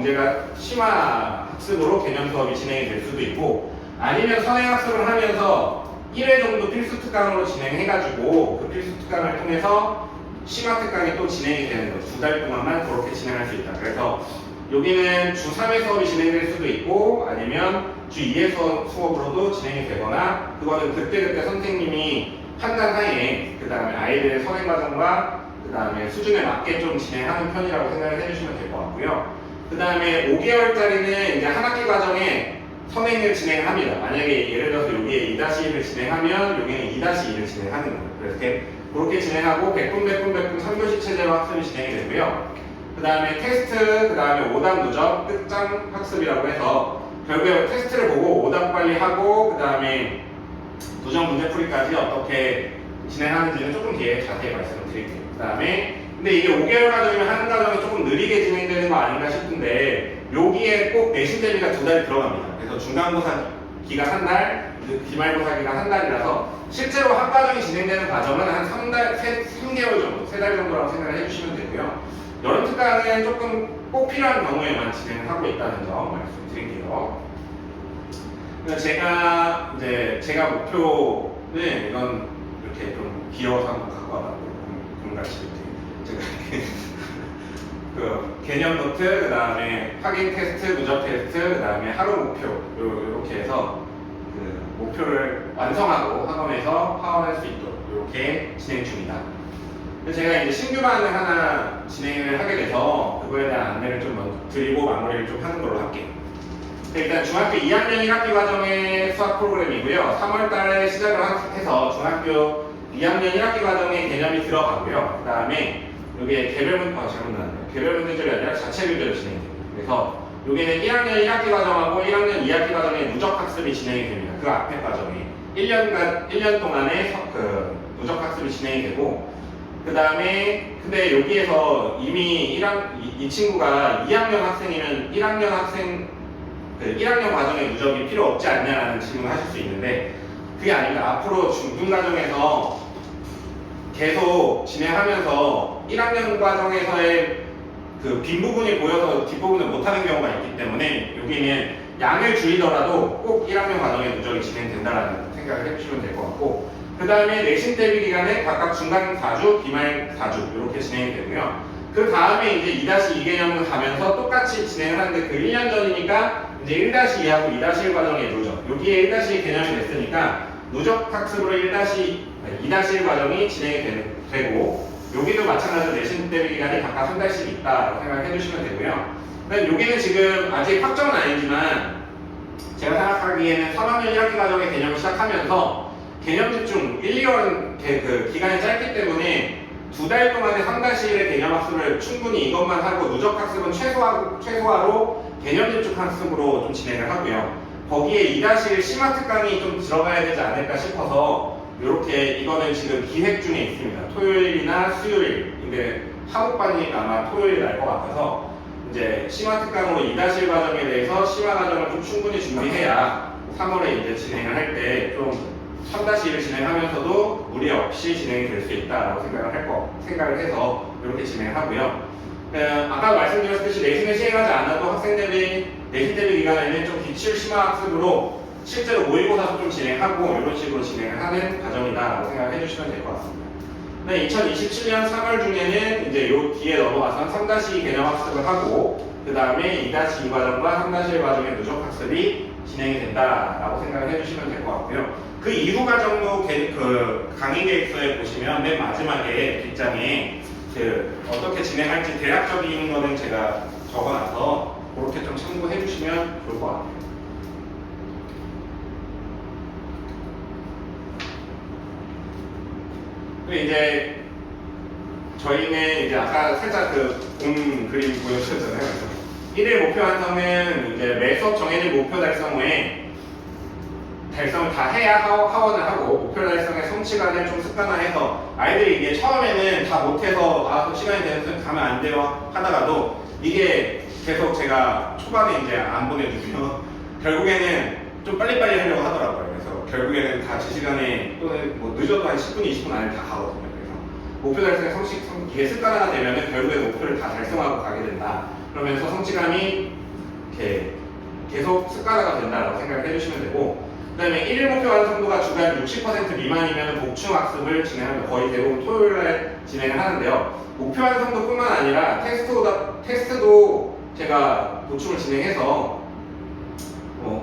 심화 학습으로 개념 수업이 진행이 될 수도 있고 아니면 선행 학습을 하면서 1회 정도 필수 특강으로 진행해가지고 그 필수 특강을 통해서 심화 특강이 또 진행이 되는 거예요. 2달 동안만 그렇게 진행할 수 있다. 그래서 여기는 주 3회 수업이 진행될 수도 있고 아니면 주 2회 수업으로도 진행이 되거나 그거는 그때그때 선생님이 판단하에 그 다음에 아이들의 선행 과정과 그 다음에 수준에 맞게 좀 진행하는 편이라고 생각을 해주시면 될 것 같고요. 그 다음에 5개월짜리는 이제 한 학기 과정에 선행을 진행합니다. 만약에 예를 들어서 여기에 2-1을 진행하면 여기는 2-2를 진행하는 거예요. 그래서 그렇게 진행하고 100분 3교시 체제로 학습이 진행이 되고요. 그 다음에 테스트, 그 다음에 오답 누적, 끝장 학습이라고 해서 결국에 테스트를 보고 오답 관리하고 그 다음에 누적 문제풀이까지 어떻게 진행하는지는 조금 뒤에 자세히 말씀을 드릴게요. 그 다음에 근데 이게 5개월 과정이면 하는 과정이 조금 느리게 진행되는 거 아닌가 싶은데 여기에 꼭 내신 대비가 2달이 들어갑니다. 그래서 중간고사 기간 1달, 기말고사 기간 1달이라서 실제로 한 과정이 진행되는 과정은 한 3개월 정도, 3달 정도라고 생각을 해주시면 되고요. 여름 특강은 조금 꼭 필요한 경우에만 진행을 하고 있다는 점 말씀드릴게요. 제가 목표는 이건 이렇게 좀 귀여워서 한번 갖고 와봤고요. 금같이 이렇게 그 개념 노트, 그 다음에 확인 테스트, 누적 테스트, 그 다음에 하루 목표 이렇게 해서 목표를 완성하고 학원에서 파원할 수 있도록 이렇게 진행 중이다. 제가 이제 신규반을 하나 진행을 하게 돼서 그거에 대한 안내를 좀 먼저 드리고 마무리를 좀 하는 걸로 할게요. 일단 중학교 2학년 1학기 과정의 수학 프로그램이고요. 3월 달에 시작을 해서 중학교 2학년 1학기 과정의 개념이 들어가고요. 그 다음에 여기에 잘못 나왔네요. 개별 문제점이 아니라 자체 교재로 진행됩니다. 그래서 여기는 1학년 1학기 과정하고 1학년 2학기 과정의 누적 학습이 진행이 됩니다. 그 앞에 과정에 1년 동안의 누적 학습이 진행이 되고, 그 다음에 근데 여기에서 이미 이 친구가 2학년 학생이면 1학년 과정의 누적이 필요 없지 않냐라는 질문을 하실 수 있는데, 그게 아니라 앞으로 중등 과정에서 계속 진행하면서 1학년 과정에서의 그 빈 부분이 보여서 뒷부분을 못하는 경우가 있기 때문에 여기는 양을 줄이더라도 꼭 1학년 과정의 누적이 진행된다라는 생각을 해주시면 될 것 같고, 그 다음에 내신 대비 기간에 각각 중간 4주, 기말 4주 이렇게 진행이 되고요. 그 다음에 이제 2-2 개념을 가면서 똑같이 진행을 하는데 그 1년 전이니까 이제 1-2하고 2-1 과정의 누적, 여기에 1-2 개념이 됐으니까 누적 학습으로 2-1 과정이 진행이 되고, 여기도 마찬가지로 내신 대비 기간이 각각 한 달씩 있다라고 생각해 주시면 되고요. 여기는 지금 아직 확정은 아니지만 제가 생각하기에는 3학년 1학기 과정의 개념을 시작하면서 개념 집중 1-2월은 그 기간이 짧기 때문에 2달 동안의 3-1의 개념 학습을 충분히 이것만 하고 누적 학습은 최소화로 개념 집중 학습으로 좀 진행을 하고요. 거기에 2-1 심화 특강이 좀 들어가야 되지 않을까 싶어서 이렇게 이거는 지금 기획 중에 있습니다. 토요일이나 수요일인데 학업반이 아마 토요일 날 것 같아서 이제 심화 특강으로 2-1 과정에 대해서 심화 과정을 좀 충분히 준비해야 3월에 이제 진행을 할 때 좀 3-1을 진행하면서도 무리 없이 진행이 될 수 있다라고 생각을 해서 이렇게 진행을 하고요. 아까 말씀드렸듯이 내신을 시행하지 않아도 학생들이 내신 대비 기간에는 좀 기출 심화 학습으로 실제로 모의고사도 좀 진행하고 이런 식으로 진행을 하는 과정이다라고 생각해 주시면 될 것 같습니다. 2027년 3월 중에는 이제 요 뒤에 넘어가서 3-2 개념 학습을 하고, 그 다음에 2-2 과정과 3-1 과정의 누적 학습이 진행이 된다라고 생각을 해주시면 될 것 같고요. 그 이후 과정도 그 강의 계획서에 보시면 맨 마지막에 뒷장에 어떻게 진행할지 대략적인 거는 제가 적어놔서 그렇게 좀 참고해 주시면 좋을 것 같아요. 이제 저희는 이제 아까 살짝 본 그림 보여주셨잖아요. 그래서 1일 목표 완성은 이제 매 수업 정해진 목표 달성 후에 달성을 다 해야 하원을 하고, 목표 달성의 성취감을 좀 습관화해서 아이들이 이게 처음에는 다 못해서 또 시간이 되면 가면 안 돼요 하다가도 이게 계속 제가 초반에 이제 안 보내주면 결국에는 좀 빨리빨리 하려고 하더라고요. 그래서 결국에는 다 제 시간에 또는 뭐 늦어도 한 10분, 20분 안에 다 가거든요. 그래서 목표 달성의 이게 습관화가 되면은 결국에 목표를 다 달성하고 가게 된다. 그러면서 성취감이 이렇게 계속 습관화가 된다라고 생각을 해주시면 되고, 그 다음에 1일 목표 완성도가 주간 60% 미만이면 복충 학습을 진행하면 거의 대부분 토요일날 진행을 하는데요. 목표 완성도 뿐만 아니라 테스트도 제가 보충을 진행해서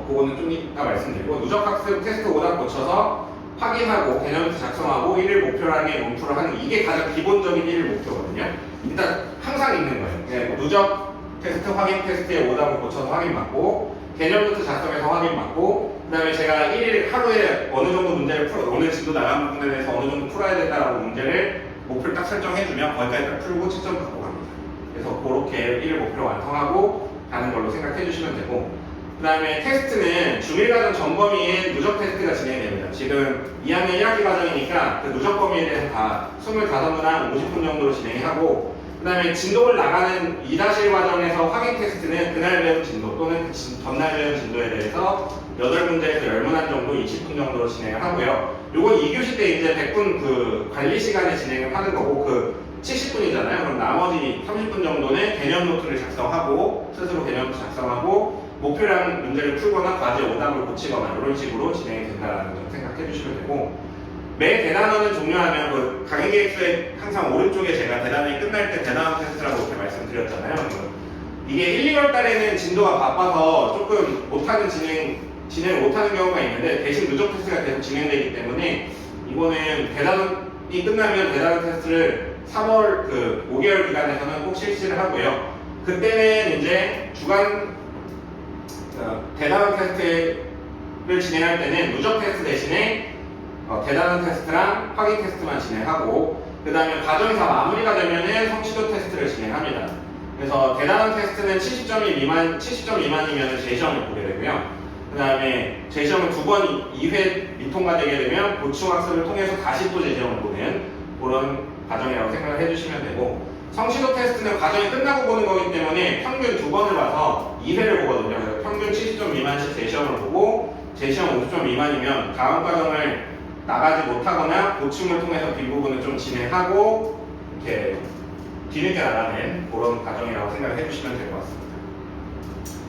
그거는 좀 이따 말씀드리고, 누적학습 테스트 오답 고쳐서 확인하고 개념부터 작성하고 1일 목표량의 문풀을 하는 게 이게 가장 기본적인 1일 목표거든요. 일단 항상 있는 거예요. 누적 테스트 확인 테스트의 오답을 고쳐서 확인받고, 개념부터 작성해서 확인받고, 그 다음에 제가 1일 하루에 어느 정도 문제를 오늘 진도 나간 부분에 대해서 어느 정도 풀어야 된다라고 문제를 목표를 딱 설정해주면 거기까지 딱 풀고 채점 받고 갑니다. 그래서 그렇게 1일 목표 완성하고 가는 걸로 생각해 주시면 되고, 그 다음에 테스트는 중1과정 전범위의 누적 테스트가 진행됩니다. 지금 2학년 1학기 과정이니까 그 누적 범위에 대해서 다 25문항 50분 정도로 진행하고, 그 다음에 진도를 나가는 2-1 과정에서 확인 테스트는 그날 배운 진도 또는 전날 배운 진도에 대해서 8문제에서 10문항 정도 20분 정도로 진행을 하고요. 요건 2교시 때 이제 100분 그 관리 시간에 진행을 하는 거고, 그 70분이잖아요. 그럼 나머지 30분 정도는 개념 노트를 작성하고, 스스로 개념 노트 작성하고, 목표량 문제를 풀거나 과제 오답을 고치거나 이런 식으로 진행이 된다는 점 생각해 주시면 되고, 매 대단원을 종료하면 그 강의 계획서에 항상 오른쪽에 제가 대단원이 끝날 때 대단원 테스트라고 이렇게 말씀드렸잖아요. 이게 1, 2월 달에는 진도가 바빠서 조금 못하는 진행을 못하는 경우가 있는데 대신 누적 테스트가 계속 진행되기 때문에 이거는 대단이 끝나면 대단 테스트를 3월 5개월 기간에서는 꼭 실시를 하고요. 그때는 이제 주간 대단원 테스트를 진행할 때는 누적 테스트 대신에 대단원 테스트랑 확인 테스트만 진행하고 그 다음에 과정이 다 마무리가 되면은 성취도 테스트를 진행합니다. 그래서 대단원 테스트는 70점 미만이면 재시험을 보게 되고요. 그 다음에 재시험을 2번 2회 미통과되게 되면 보충학습을 통해서 다시 또 재시험을 보는 그런 과정이라고 생각을 해주시면 되고, 성취도 테스트는 과정이 끝나고 보는 거기 때문에 평균 2번을 봐서 2회를 보거든요. 그래서 평균 70점 미만씩 재시험을 보고 재시험 50점 미만이면 다음 과정을 나가지 못하거나 보충을 통해서 뒷부분을 좀 진행하고 이렇게 뒤늦게 나가는 그런 과정이라고 생각을 해주시면 될 것 같습니다.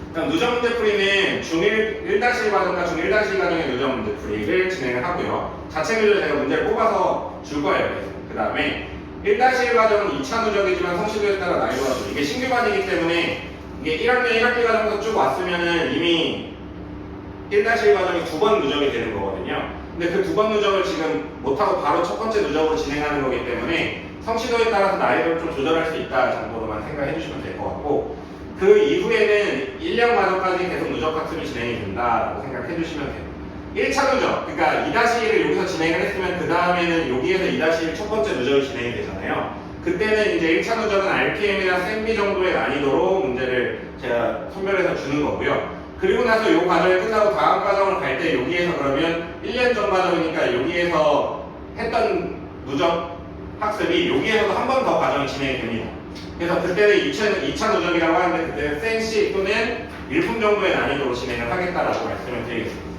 그다음 누적 문제풀이는 중1 1-1 과정과 중1-2 과정의 누적 문제풀이를 진행을 하고요. 자체 교재로 제가 문제를 뽑아서 줄 거예요. 그 다음에 1-1 과정은 2차 누적이지만 성취도에 따라 난이도가 좀 이게 신규반이기 때문에 이게 1학년 1학기 과정부터 쭉 왔으면은 이미 1-1 과정이 2번 누적이 되는 거거든요. 근데 그 2번 누적을 지금 못하고 바로 첫 번째 누적으로 진행하는 거기 때문에 성취도에 따라서 난이도를 좀 조절할 수 있다 정도로만 생각해 주시면 될 것 같고, 그 이후에는 1년 과정까지 계속 누적 학습이 진행이 된다고 생각해 주시면 돼요. 1차 누적, 그러니까 2-1을 여기서 진행을 했으면 그 다음에는 여기에서 2-1 첫 번째 누적이 진행이 되잖아요. 그때는 이제 1차 누적은 RPM이나 쌤비 정도의 난이도로 문제를 제가 선별해서 주는 거고요. 그리고 나서 이 과정이 끝나고 다음 과정을 갈 때 여기에서 그러면 1년 전 과정이니까 여기에서 했던 누적 학습이 여기에서도 한 번 더 과정이 진행이 됩니다. 그래서 그때는 2차 누적이라고 하는데 그때는 센시 또는 일품 정도의 난이도로 진행을 하겠다라고 말씀을 드리겠습니다.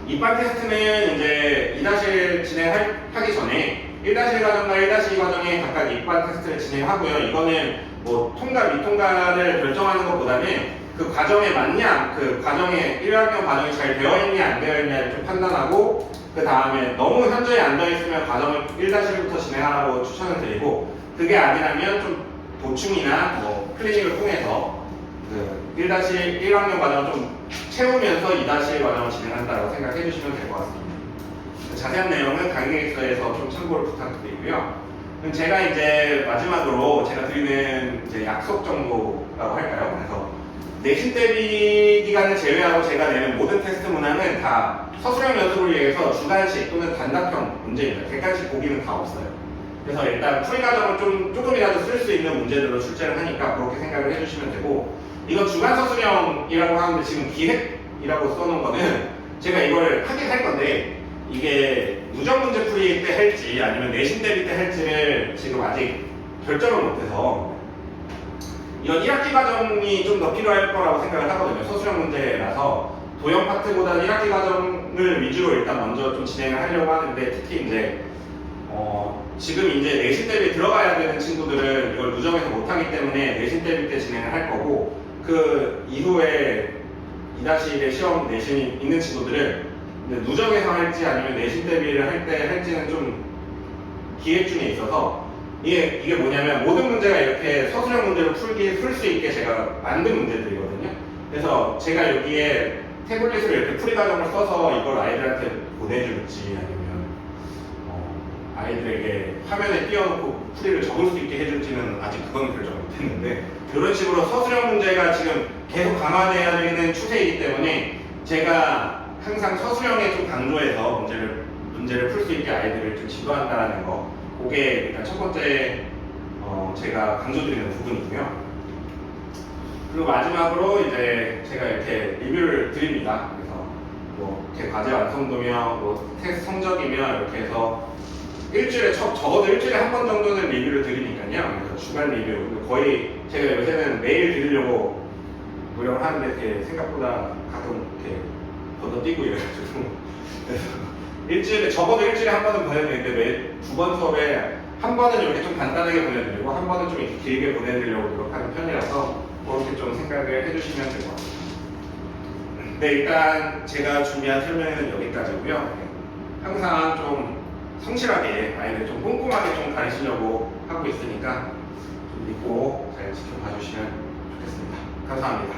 이반 테스트는 이제 2-1 진행하기 전에 1-1 과정과 1-2 과정에 각각 이반 테스트를 진행하고요. 이거는 뭐 통과 미통과를 결정하는 것보다는 그 과정에 맞냐, 그 과정에 1학년 과정이 잘 되어 있냐 안 되어 있냐를 좀 판단하고, 그 다음에 너무 현저히 안 되어 있으면 과정을 1-1부터 진행하라고 추천을 드리고, 그게 아니라면 좀 보충이나 뭐 클리닉을 통해서 그 1-1학년 과정을 좀 채우면서 2-1 과정을 진행한다고 생각해 주시면 될 것 같습니다. 자세한 내용은 강의서에서 좀 참고를 부탁드리고요. 그럼 제가 이제 마지막으로 제가 드리는 이제 약속 정도라고 할까요? 그래서 내신 대비 기간을 제외하고 제가 내는 모든 테스트 문항은 다 서술형 연습을 위해서 주간식 또는 단답형 문제입니다. 객관식 보기는 다 없어요. 그래서 일단 풀이 과정을 조금이라도 쓸 수 있는 문제들로 출제를 하니까 그렇게 생각을 해주시면 되고, 이건 주간 서술형이라고 하는데 지금 기획이라고 써놓은 거는 제가 이걸 하긴 할 건데 이게 누적 문제 풀이 때 할지 아니면 내신 대비 때 할지를 지금 아직 결정을 못해서 이건 1학기 과정이 좀 더 필요할 거라고 생각을 하거든요. 서술형 문제라서 도형 파트보다는 1학기 과정을 위주로 일단 먼저 좀 진행을 하려고 하는데, 특히 이제 지금 이제 내신 대비 들어가야 되는 친구들은 이걸 누적해서 못하기 때문에 내신 대비 때 진행을 할 거고, 그 이후에 2-1의 시험 내신이 있는 친구들은 누적해서 할지 아니면 내신 대비를 할 때 할지는 좀 기획 중에 있어서, 이게 뭐냐면 모든 문제가 이렇게 서술형 문제로 풀 수 있게 제가 만든 문제들이거든요. 그래서 제가 여기에 태블릿으로 이렇게 풀이 과정을 써서 이걸 아이들한테 보내줄지 아니면 아이들에게 화면에 띄워놓고 풀이를 적을 수 있게 해줄지는 아직 그건 결정을 못했는데, 이런 식으로 서술형 문제가 지금 계속 강화돼야 되는 추세이기 때문에 제가 항상 서술형에 좀 강조해서 문제를 풀 수 있게 아이들을 좀 지도한다는 거, 그게 일단 첫 번째 제가 강조드리는 부분이고요. 그리고 마지막으로 이제 제가 이렇게 리뷰를 드립니다. 그래서 뭐 제 과제 완성도며 뭐 테스트 성적이며 이렇게 해서 일주일에 적어도 일주일에 한 번 정도는 리뷰를 드리니까요. 그래서 주간 리뷰 거의 제가 요새는 매일 드리려고 노력을 하는데 이렇게 생각보다 가끔 이렇게 건너뛰고 이래가지고 그래서 적어도 일주일에 한 번은 보내드리는데 매 두 번 수업에 한 번은 이렇게 좀 간단하게 보내드리고 한 번은 좀 이렇게 길게 보내드리려고 노력하는 편이라서 그렇게 좀 생각을 해주시면 될 것 같습니다. 네, 일단 제가 준비한 설명은 여기까지고요. 항상 좀 성실하게 아이들 좀 꼼꼼하게 좀 가르치려고 하고 있으니까 좀 믿고 잘 지켜봐 주시면 좋겠습니다. 감사합니다.